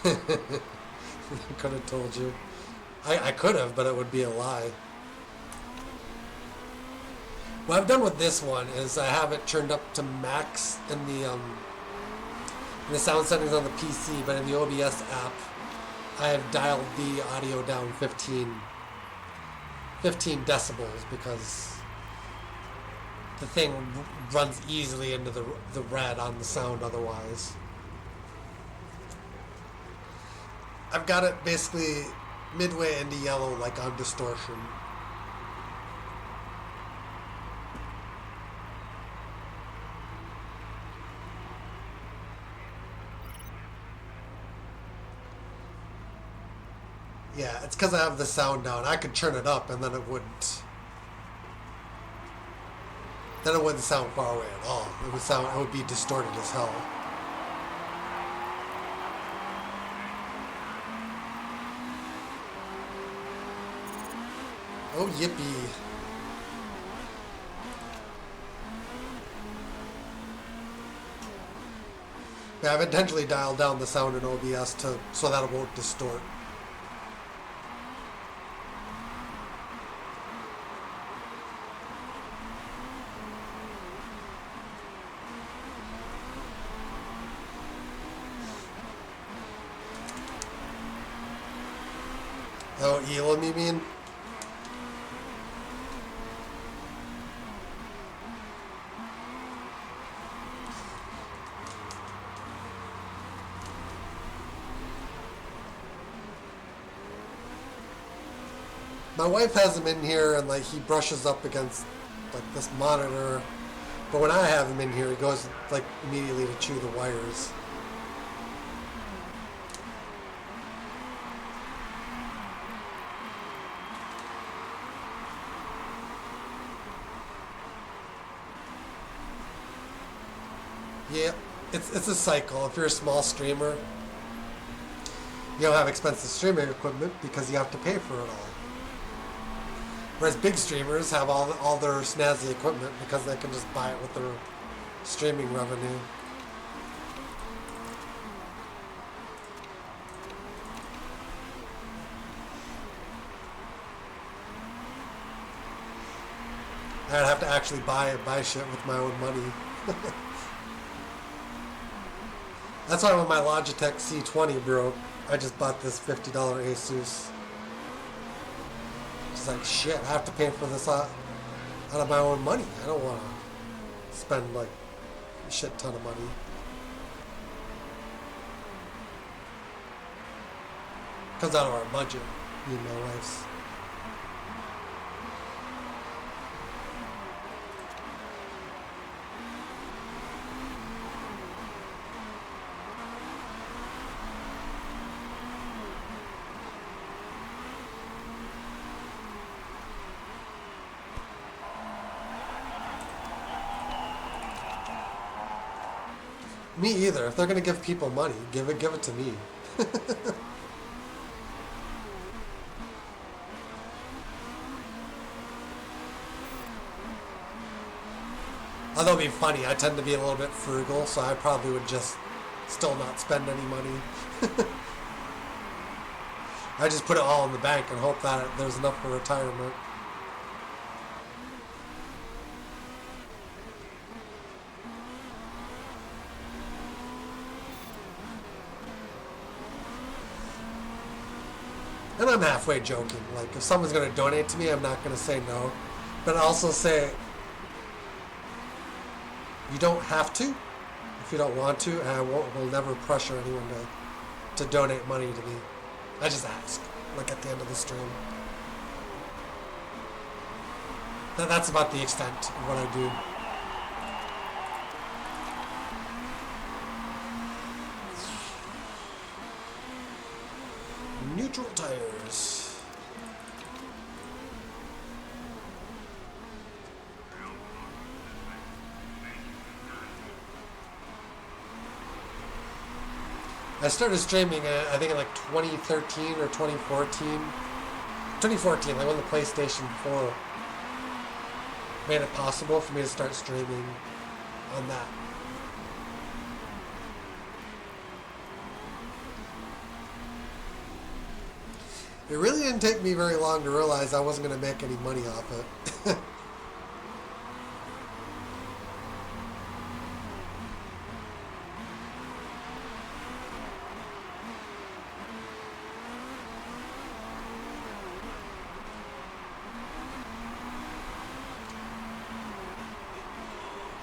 Speaker 1: I could have told you. I could have, but it would be a lie. What I've done with this one is I have it turned up to max in the sound settings on the PC, but in the OBS app, I have dialed the audio down 15 decibels because the thing runs easily into the red on the sound otherwise. I've got it basically midway into yellow, like on distortion. Yeah, it's because I have the sound down. I could turn it up and then it wouldn't. Then it wouldn't sound far away at all. It would be distorted as hell. Oh, yippee. Yeah, I've intentionally dialed down the sound in OBS so that it won't distort. Oh, Elam, you mean? My wife has him in here, and like he brushes up against like this monitor. But when I have him in here, he goes like immediately to chew the wires. Yeah, it's a cycle. If you're a small streamer, you don't have expensive streaming equipment because you have to pay for it all. Whereas big streamers have all their snazzy equipment because they can just buy it with their streaming revenue. I'd have to actually buy shit with my own money. That's why when my Logitech C20 broke, I just bought this $50 Asus. It's like, shit, I have to pay for this out of my own money. I don't want to spend like a shit ton of money. Comes out of our budget, me and my wife's. Me either. If they're gonna give people money, give it to me. Although it'd be funny, I tend to be a little bit frugal, so I probably would just still not spend any money. I just put it all in the bank and hope that there's enough for retirement. And I'm halfway joking. Like, if someone's going to donate to me, I'm not going to say no. But I also say, you don't have to if you don't want to, and I will never pressure anyone to donate money to me. I just ask, like at the end of the stream. That's about the extent of what I do. Neutral tires. I started streaming, I think in like 2013 or 2014. 2014, like when the PlayStation 4 made it possible for me to start streaming on that. It really didn't take me very long to realize I wasn't going to make any money off it.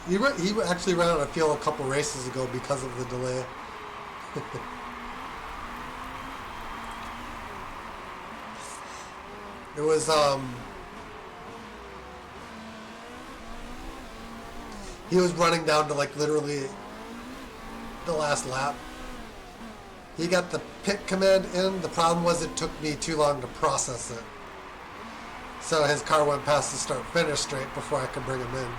Speaker 1: He actually ran out of fuel a couple races ago because of the delay. It was, he was running down to like literally the last lap. He got the pit command in. The problem was it took me too long to process it. So his car went past the start-finish straight before I could bring him in.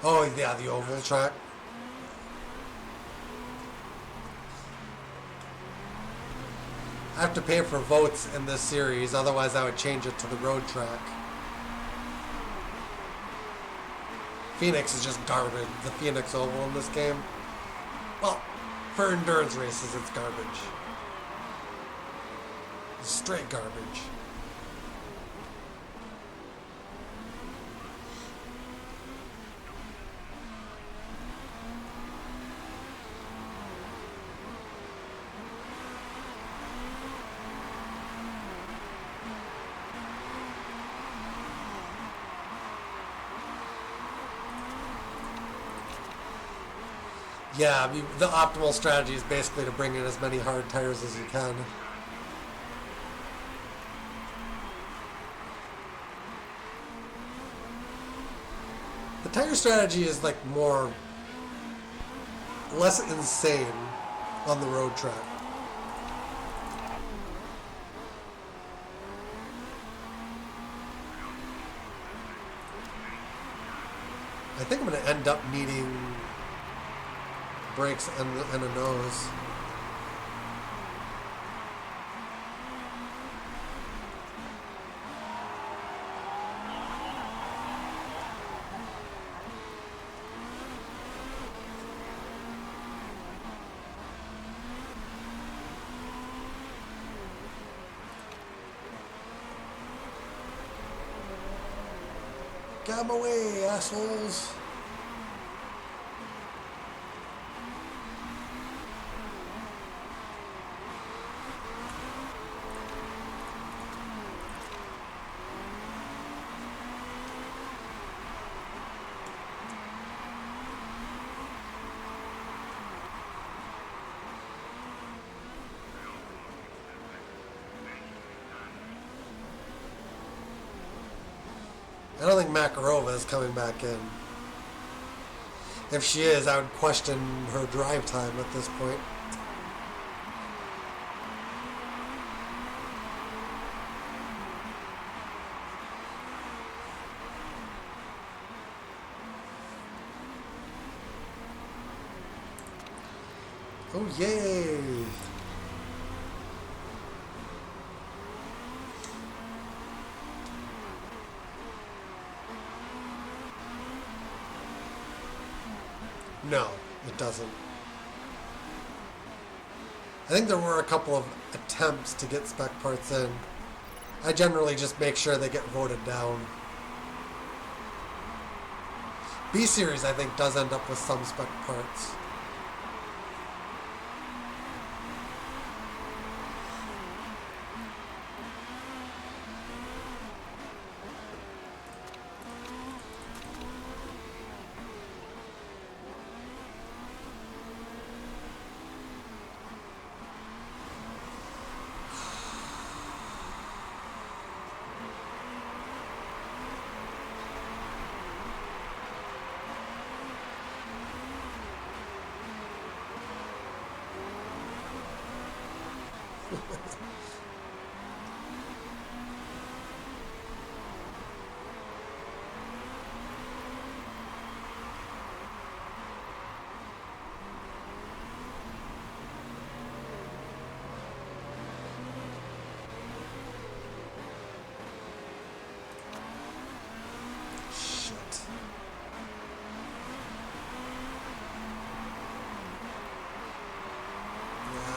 Speaker 1: Oh, yeah, the oval track. I have to pay for votes in this series, otherwise I would change it to the road track. Phoenix is just garbage. The Phoenix Oval in this game. Well, for endurance races, it's garbage. It's straight garbage. Yeah, I mean, the optimal strategy is basically to bring in as many hard tires as you can. The tire strategy is like more, less insane on the road track. I think I'm going to end up needing brakes and a nose. Get 'em away, assholes! I don't think Makarova is coming back in. If she is, I would question her drive time at this point. Oh, yay! No, it doesn't. I think there were a couple of attempts to get spec parts in. I generally just make sure they get voted down. B Series, I think, does end up with some spec parts.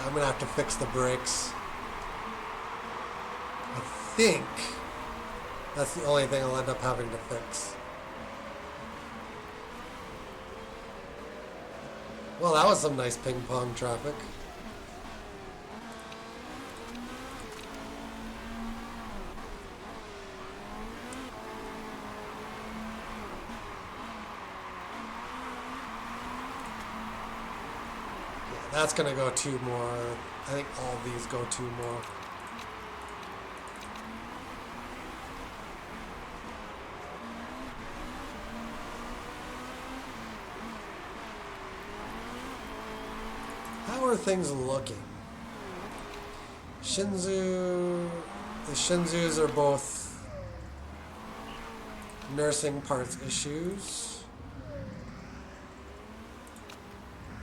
Speaker 1: I'm gonna have to fix the brakes. I think that's the only thing I'll end up having to fix. Well, that was some nice ping pong traffic. That's gonna go two more. I think all of these go two more. How are things looking? The Shinzus are both nursing parts issues.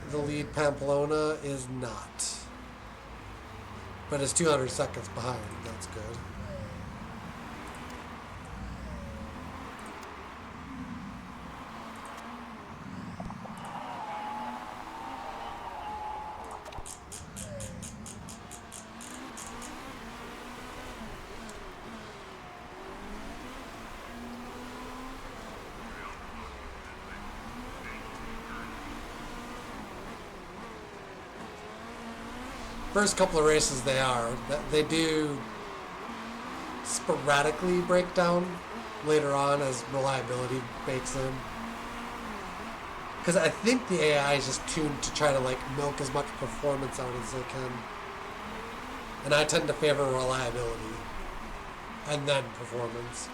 Speaker 1: The lead Pamplona is not. But it's 200 seconds behind. That's good. First couple of races they do sporadically break down later on as reliability bakes in. Because I think the AI is just tuned to try to like milk as much performance out as they can. And I tend to favor reliability and then performance.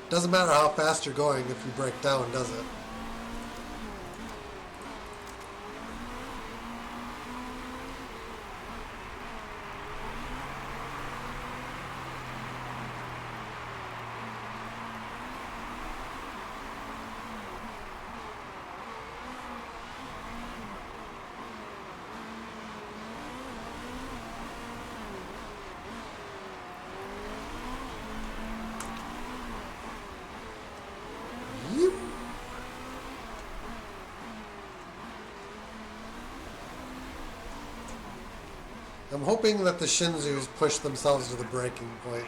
Speaker 1: Doesn't matter how fast you're going if you break down, does it? I'm hoping that the Shinzus push themselves to the breaking point.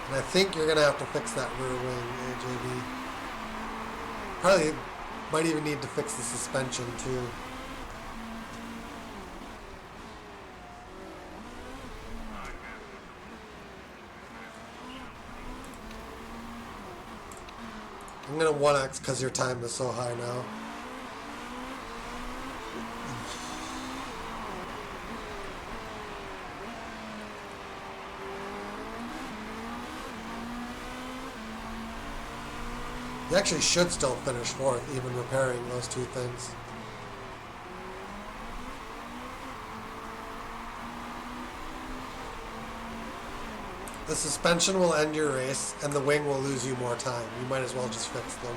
Speaker 1: And I think you're going to have to fix that rear wing, AJB. Probably might even need to fix the suspension too. I'm going to 1x because your time is so high now. You actually should still finish fourth, even repairing those two things. The suspension will end your race, and the wing will lose you more time. You might as well just fix them.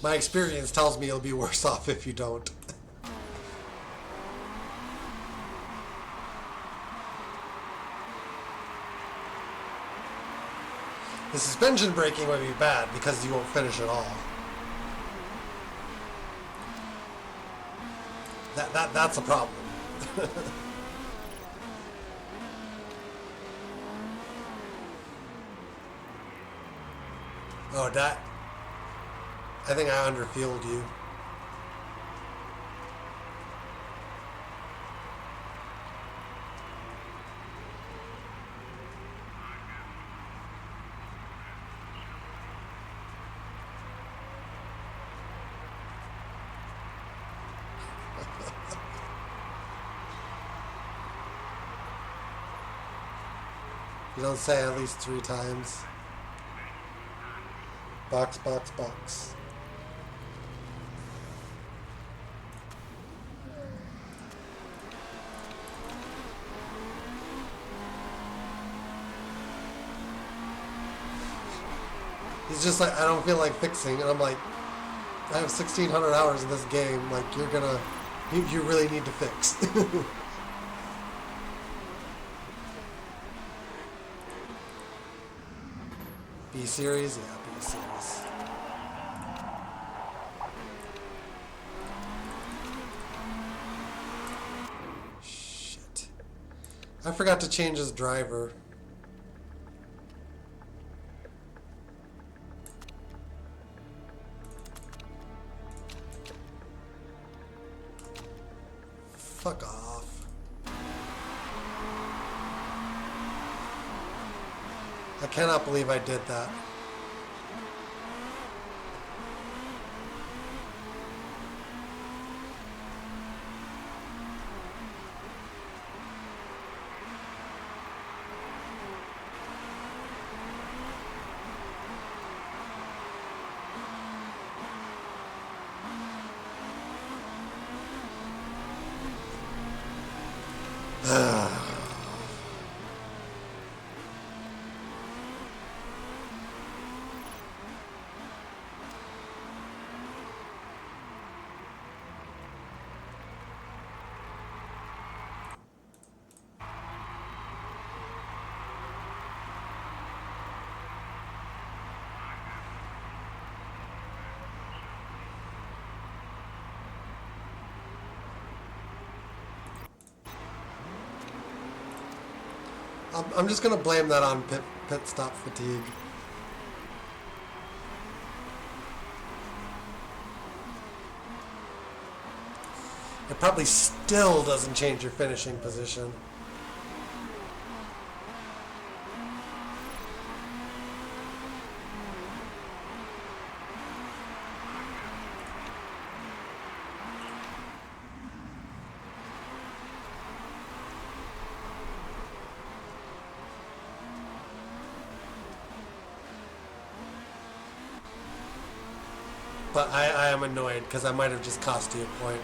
Speaker 1: My experience tells me you'll be worse off if you don't. The suspension braking would be bad because you won't finish at all. That's a problem. Oh, that... I think I underfueled you. You don't say at least 3 times. Box, box, box. He's just like, I don't feel like fixing. And I'm like, I have 1,600 hours in this game. Like, you're gonna, you really need to fix. B series? Yeah, B series. Shit. I forgot to change his driver. Fuck off. I cannot believe I did that. I'm just gonna blame that on pit stop fatigue. It probably still doesn't change your finishing position. But I am annoyed because I might have just cost you a point.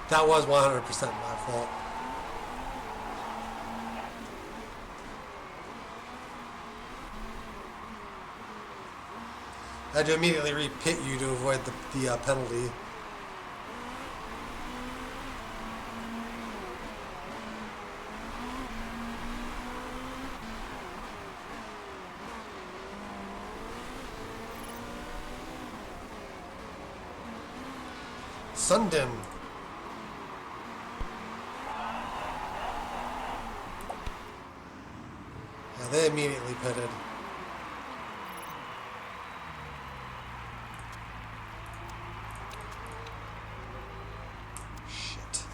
Speaker 1: That was 100% my fault. I had to immediately re-pit you to avoid the penalty. Sundin. Yeah, they immediately pitted. Shit.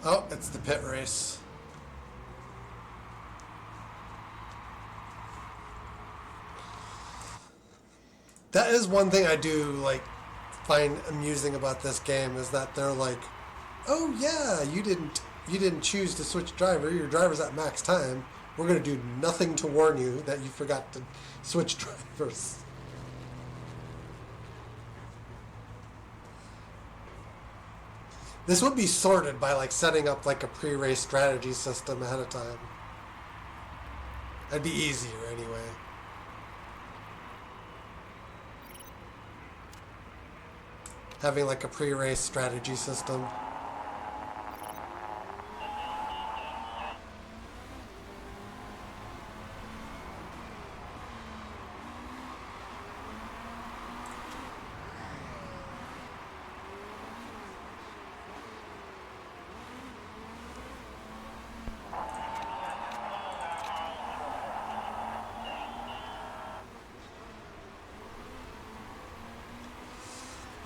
Speaker 1: Oh, it's the pit race. That is one thing I do find amusing about this game is that they're like, "Oh yeah, you didn't choose to switch driver. Your driver's at max time. We're gonna do nothing to warn you that you forgot to switch drivers." This would be sorted by setting up a pre-race strategy system ahead of time. That'd be easier anyway. Having a pre-race strategy system.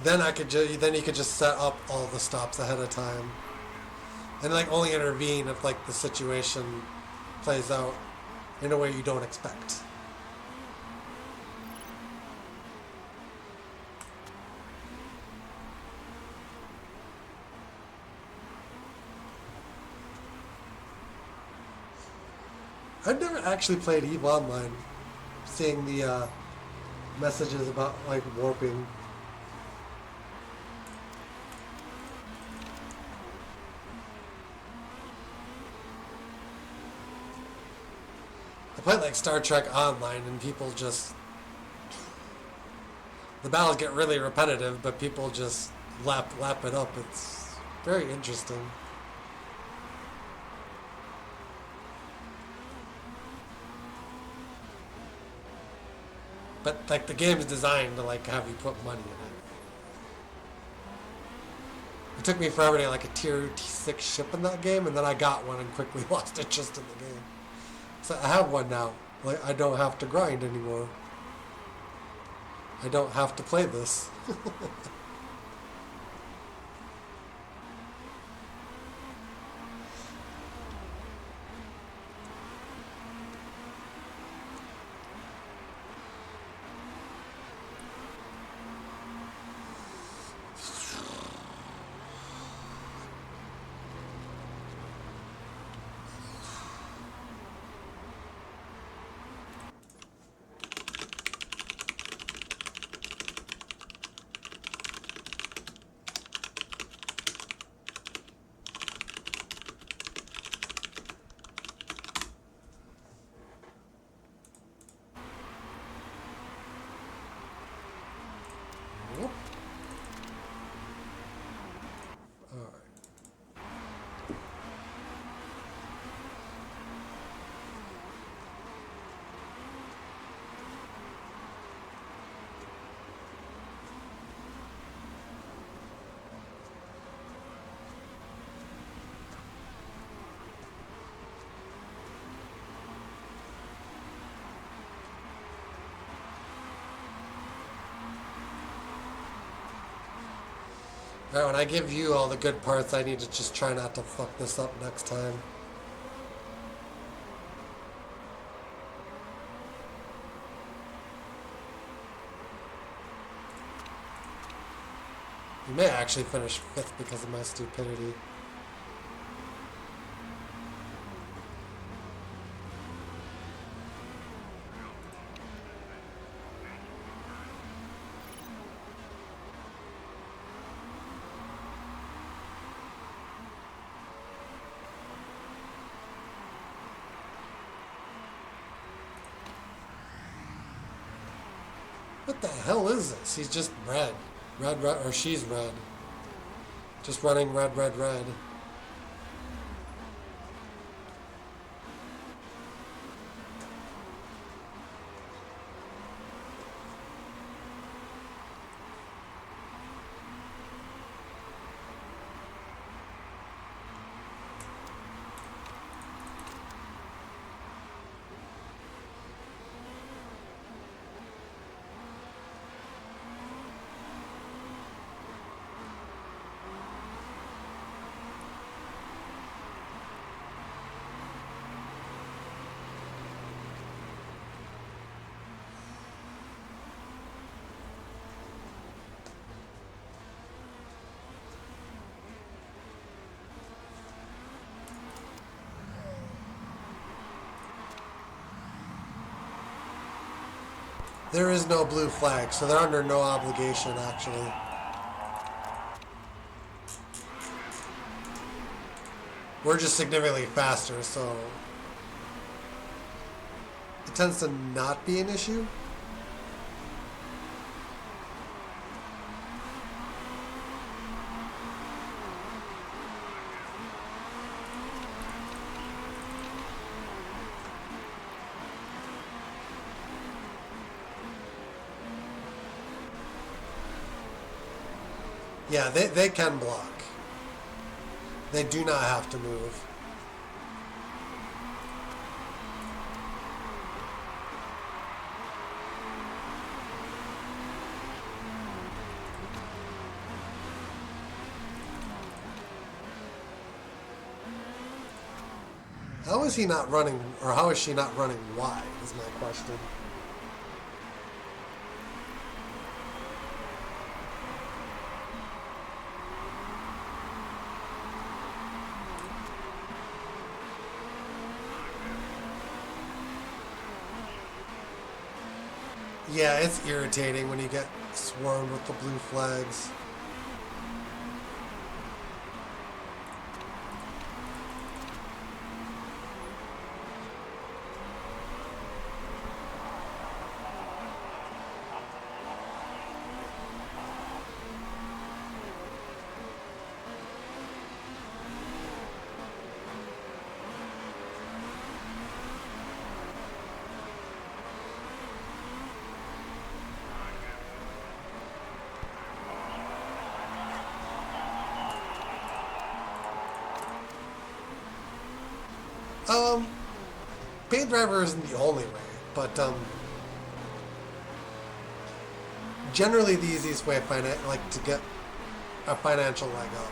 Speaker 1: Then then you could just set up all the stops ahead of time, and only intervene if the situation plays out in a way you don't expect. I've never actually played EVE Online, seeing the messages about warping. I played Star Trek Online, and people just, the battles get really repetitive, but people just lap it up. It's very interesting. But like the game is designed to like have you put money in it. It took me forever to get like a tier 6 ship in that game, and then I got one and quickly lost interest in the game. So I have one now. Like I don't have to grind anymore. I don't have to play this. Whoop. All right. Alright, when I give you all the good parts, I need to just try not to fuck this up next time. You may actually finish 5th because of my stupidity. What the hell is this? He's just red. Red, or she's red. Just running red, red, red. There is no blue flag, so they're under no obligation, actually. We're just significantly faster, so it tends to not be an issue. Yeah, they can block. They do not have to move. How is he not running, or how is she not running wide, is my question. Yeah, it's irritating when you get swarmed with the blue flags. Um, paid driver isn't the only way, but generally the easiest way to get a financial leg up.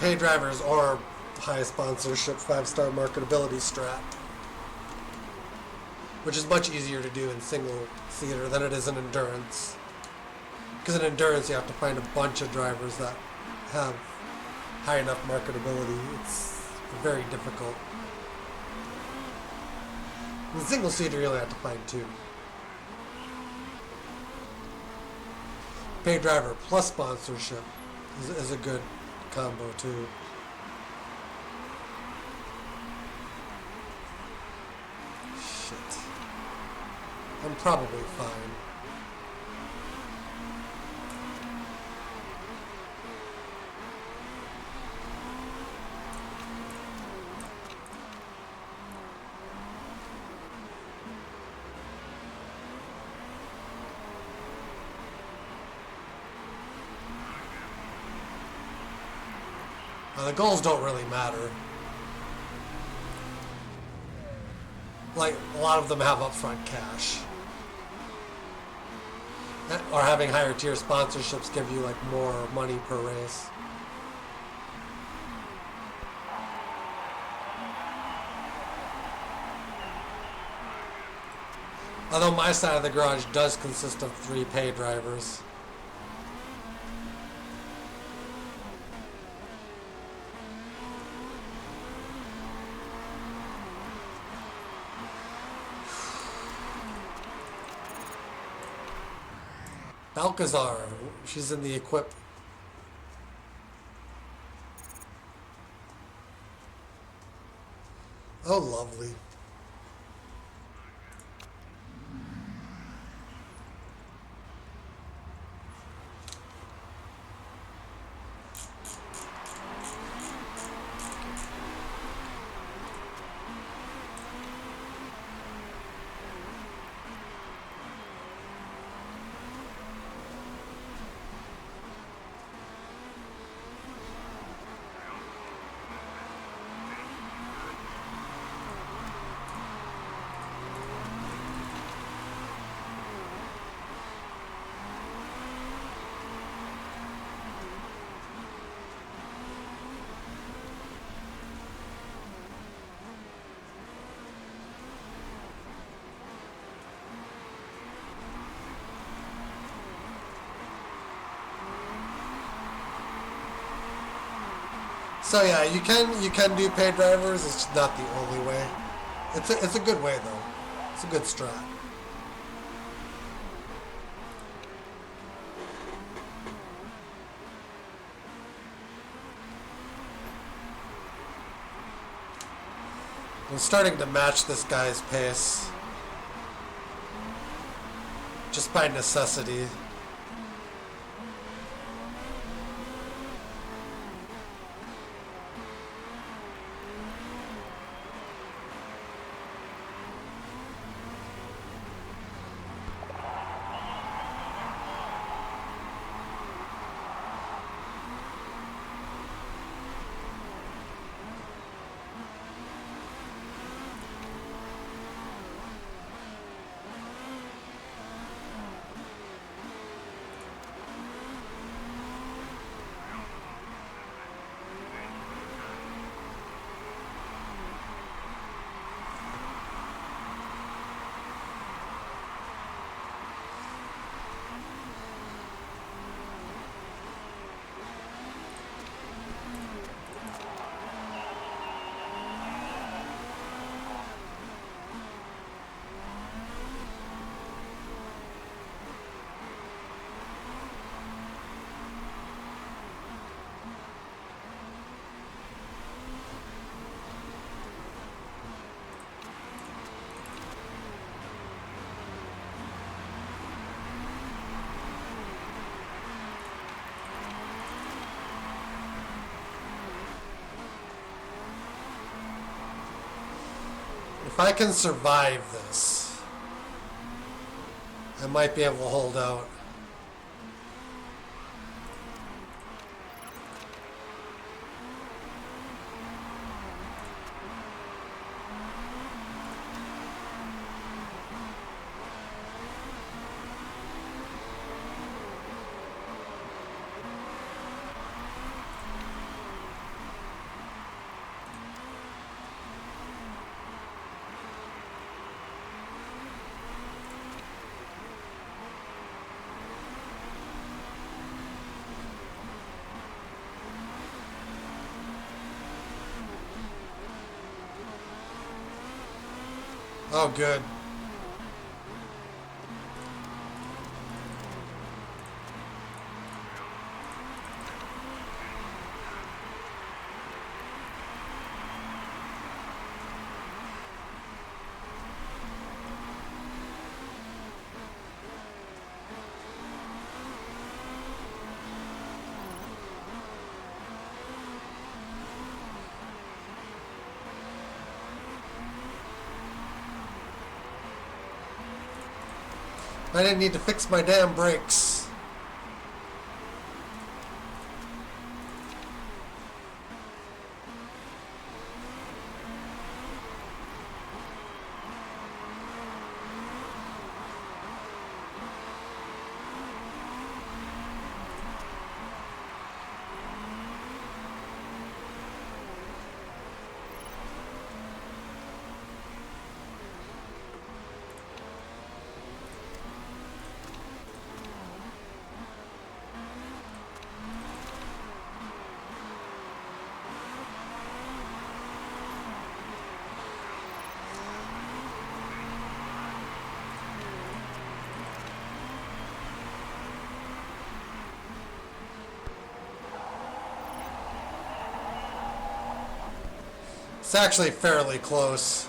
Speaker 1: Paid drivers or high sponsorship 5-star marketability strat, which is much easier to do in single seater than it is in endurance. Because in endurance you have to find a bunch of drivers that have high enough marketability. It's very difficult. In single seater you only have to find 2. Paid driver plus sponsorship is a good combo too. Shit. I'm probably fine. The goals don't really matter. Like, a lot of them have upfront cash. Or having higher tier sponsorships give you, like, more money per race. Although my side of the garage does consist of 3 paid drivers. Balcazar, she's in the equip. Oh, lovely. So yeah, you can do paid drivers. It's just not the only way. It's a good way though. It's a good strat. I'm starting to match this guy's pace just by necessity. If I can survive this, I might be able to hold out. Oh, good. I didn't need to fix my damn brakes. It's actually fairly close.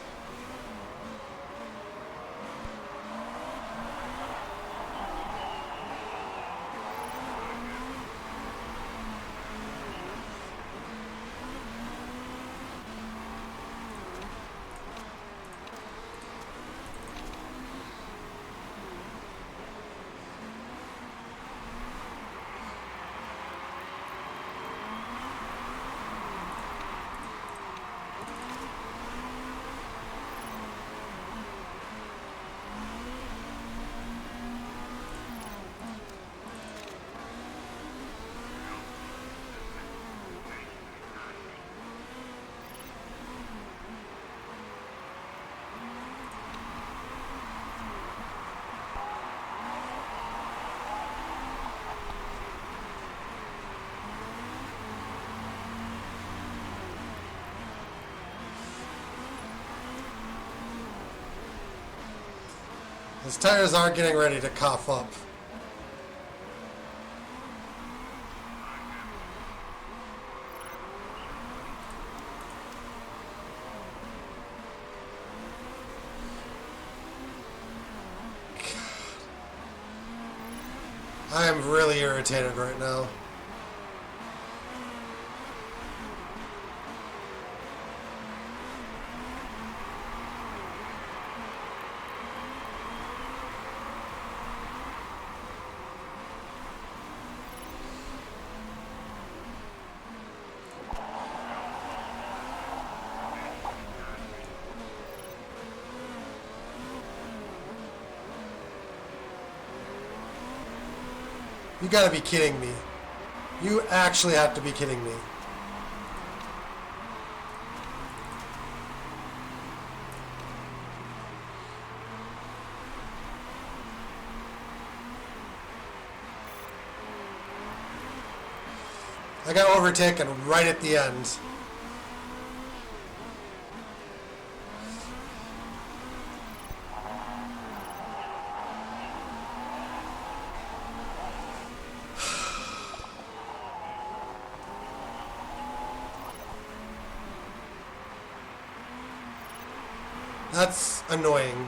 Speaker 1: His tires are getting ready to cough up. I am really irritated right now. You gotta be kidding me. You actually have to be kidding me. I got overtaken right at the end. That's annoying.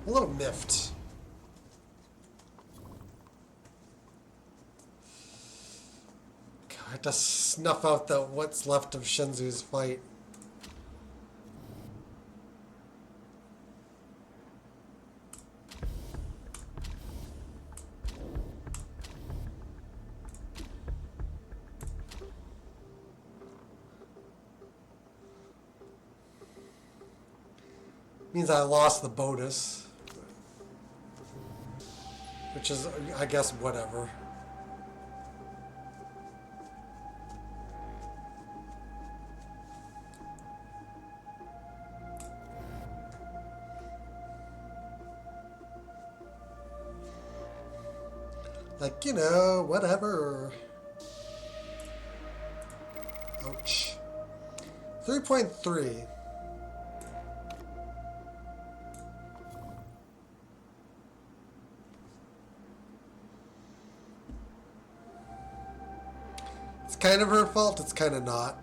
Speaker 1: A little miffed. I have to snuff out what's left of Shinzu's fight. Means I lost the bonus, which is, I guess, whatever. Like, you know, whatever. Ouch. 3.3. It's kind of her fault, it's kind of not.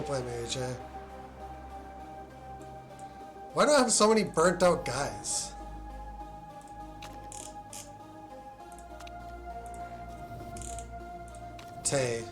Speaker 1: Blame AJ. Why do I have so many burnt out guys? Tay.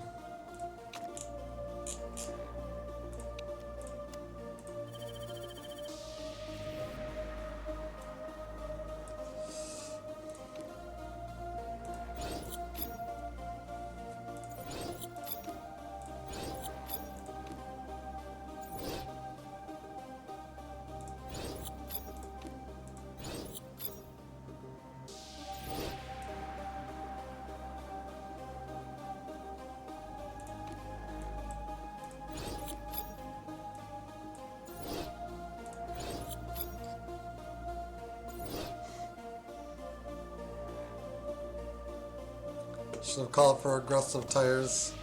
Speaker 1: Should have called for aggressive tires.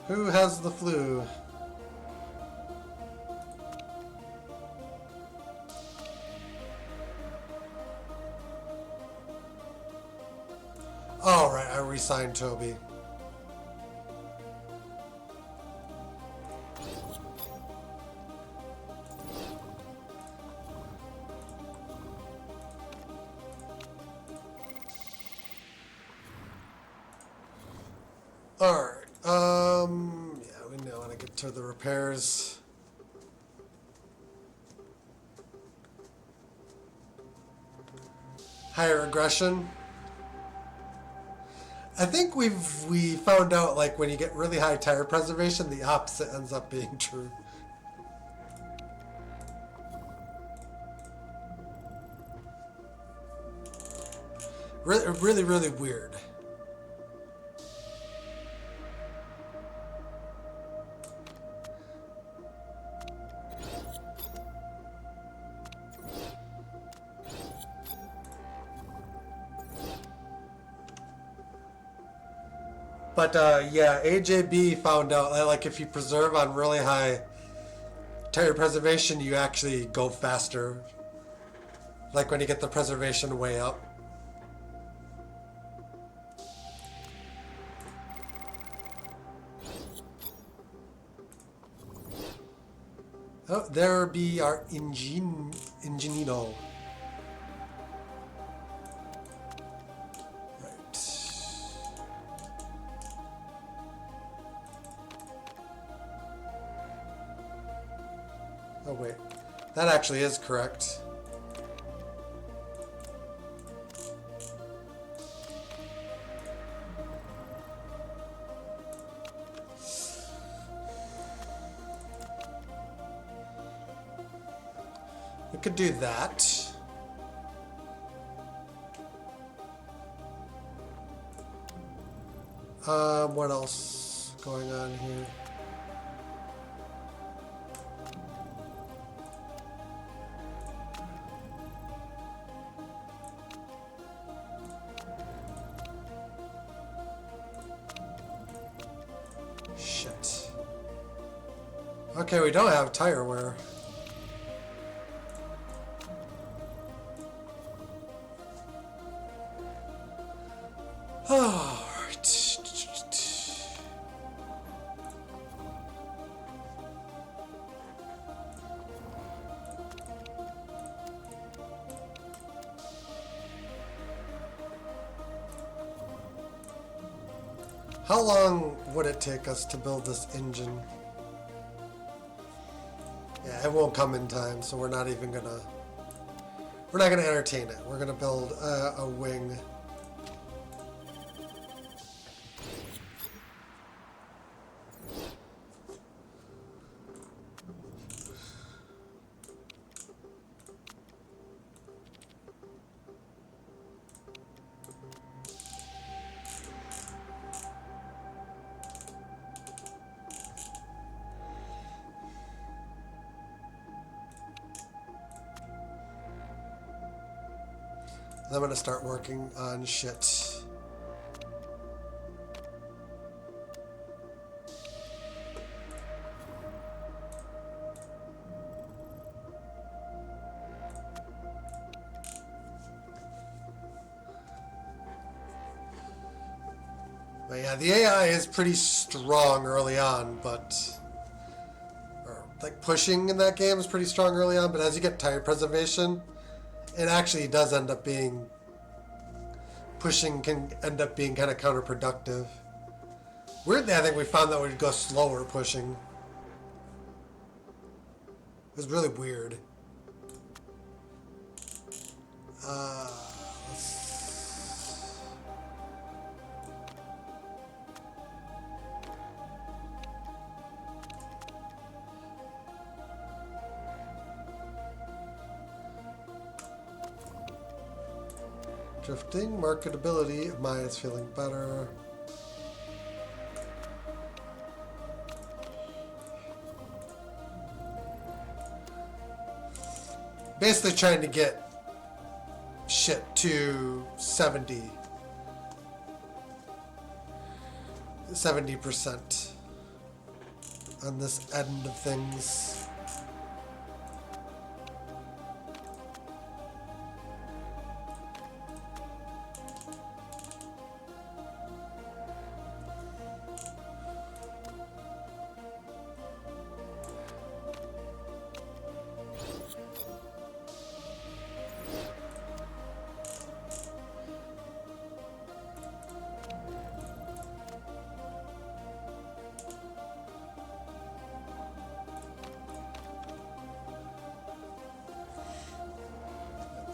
Speaker 1: Who has the flu? Oh, right, I re-signed Toby. Alright, yeah, we now want to get to the repairs. Higher aggression. I think we found out, like, when you get really high tire preservation, the opposite ends up being true. Really, really weird. But yeah, AJB found out that, like, if you preserve on really high tire preservation, you actually go faster. Like when you get the preservation way up. Oh, there be our Ingenino. Oh wait, that actually is correct. We could do that. What else going on here? Shit. Okay, we don't have tire wear. Alright. How long would it take us to build this engine? Yeah, it won't come in time, so we're not even gonna... We're not gonna entertain it. We're gonna build a wing. I'm gonna start working on shit. But yeah, the AI is pretty strong early on, but... like, pushing in that game is pretty strong early on, but as you get tire preservation, it actually does end up being... Pushing can end up being kind of counterproductive. Weirdly, I think we found that we'd go slower pushing. It was really weird. Drifting, marketability, mine is feeling better. Basically trying to get shit to 70% on this end of things.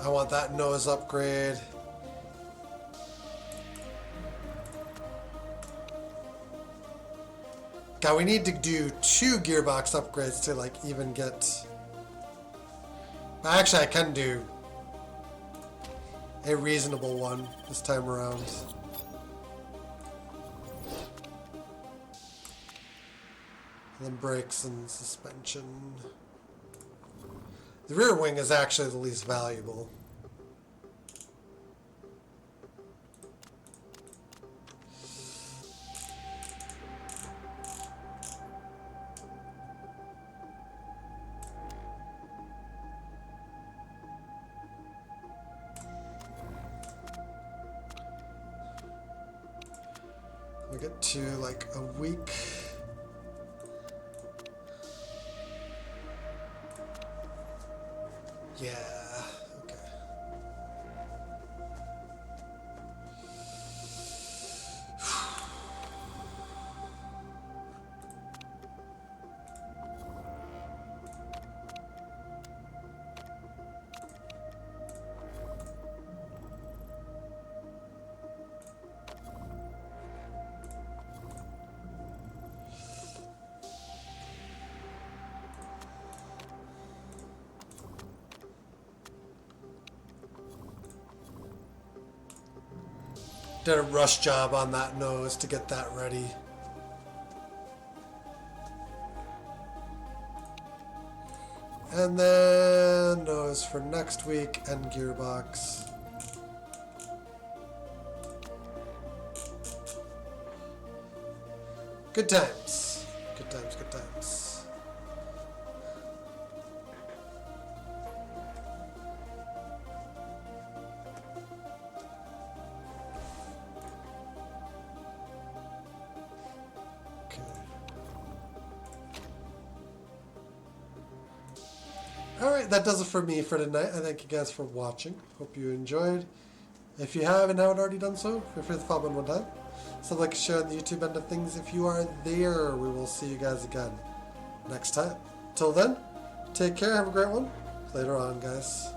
Speaker 1: I want that nose upgrade. God, we need to do 2 gearbox upgrades to like even get... Actually, I can do a reasonable one this time around. And then brakes and suspension. The rear wing is actually the least valuable. We get to like a week. Yeah, okay. Did a rush job on that nose to get that ready. And then nose for next week and gearbox. Good times. Good times, good times. Alright, that does it for me for tonight. I thank you guys for watching. Hope you enjoyed. If you have and haven't already done so, feel free to follow me one time. So like, share on the YouTube end of things. If you are there, we will see you guys again next time. Till then, Take care. Have a great one. Later on, guys.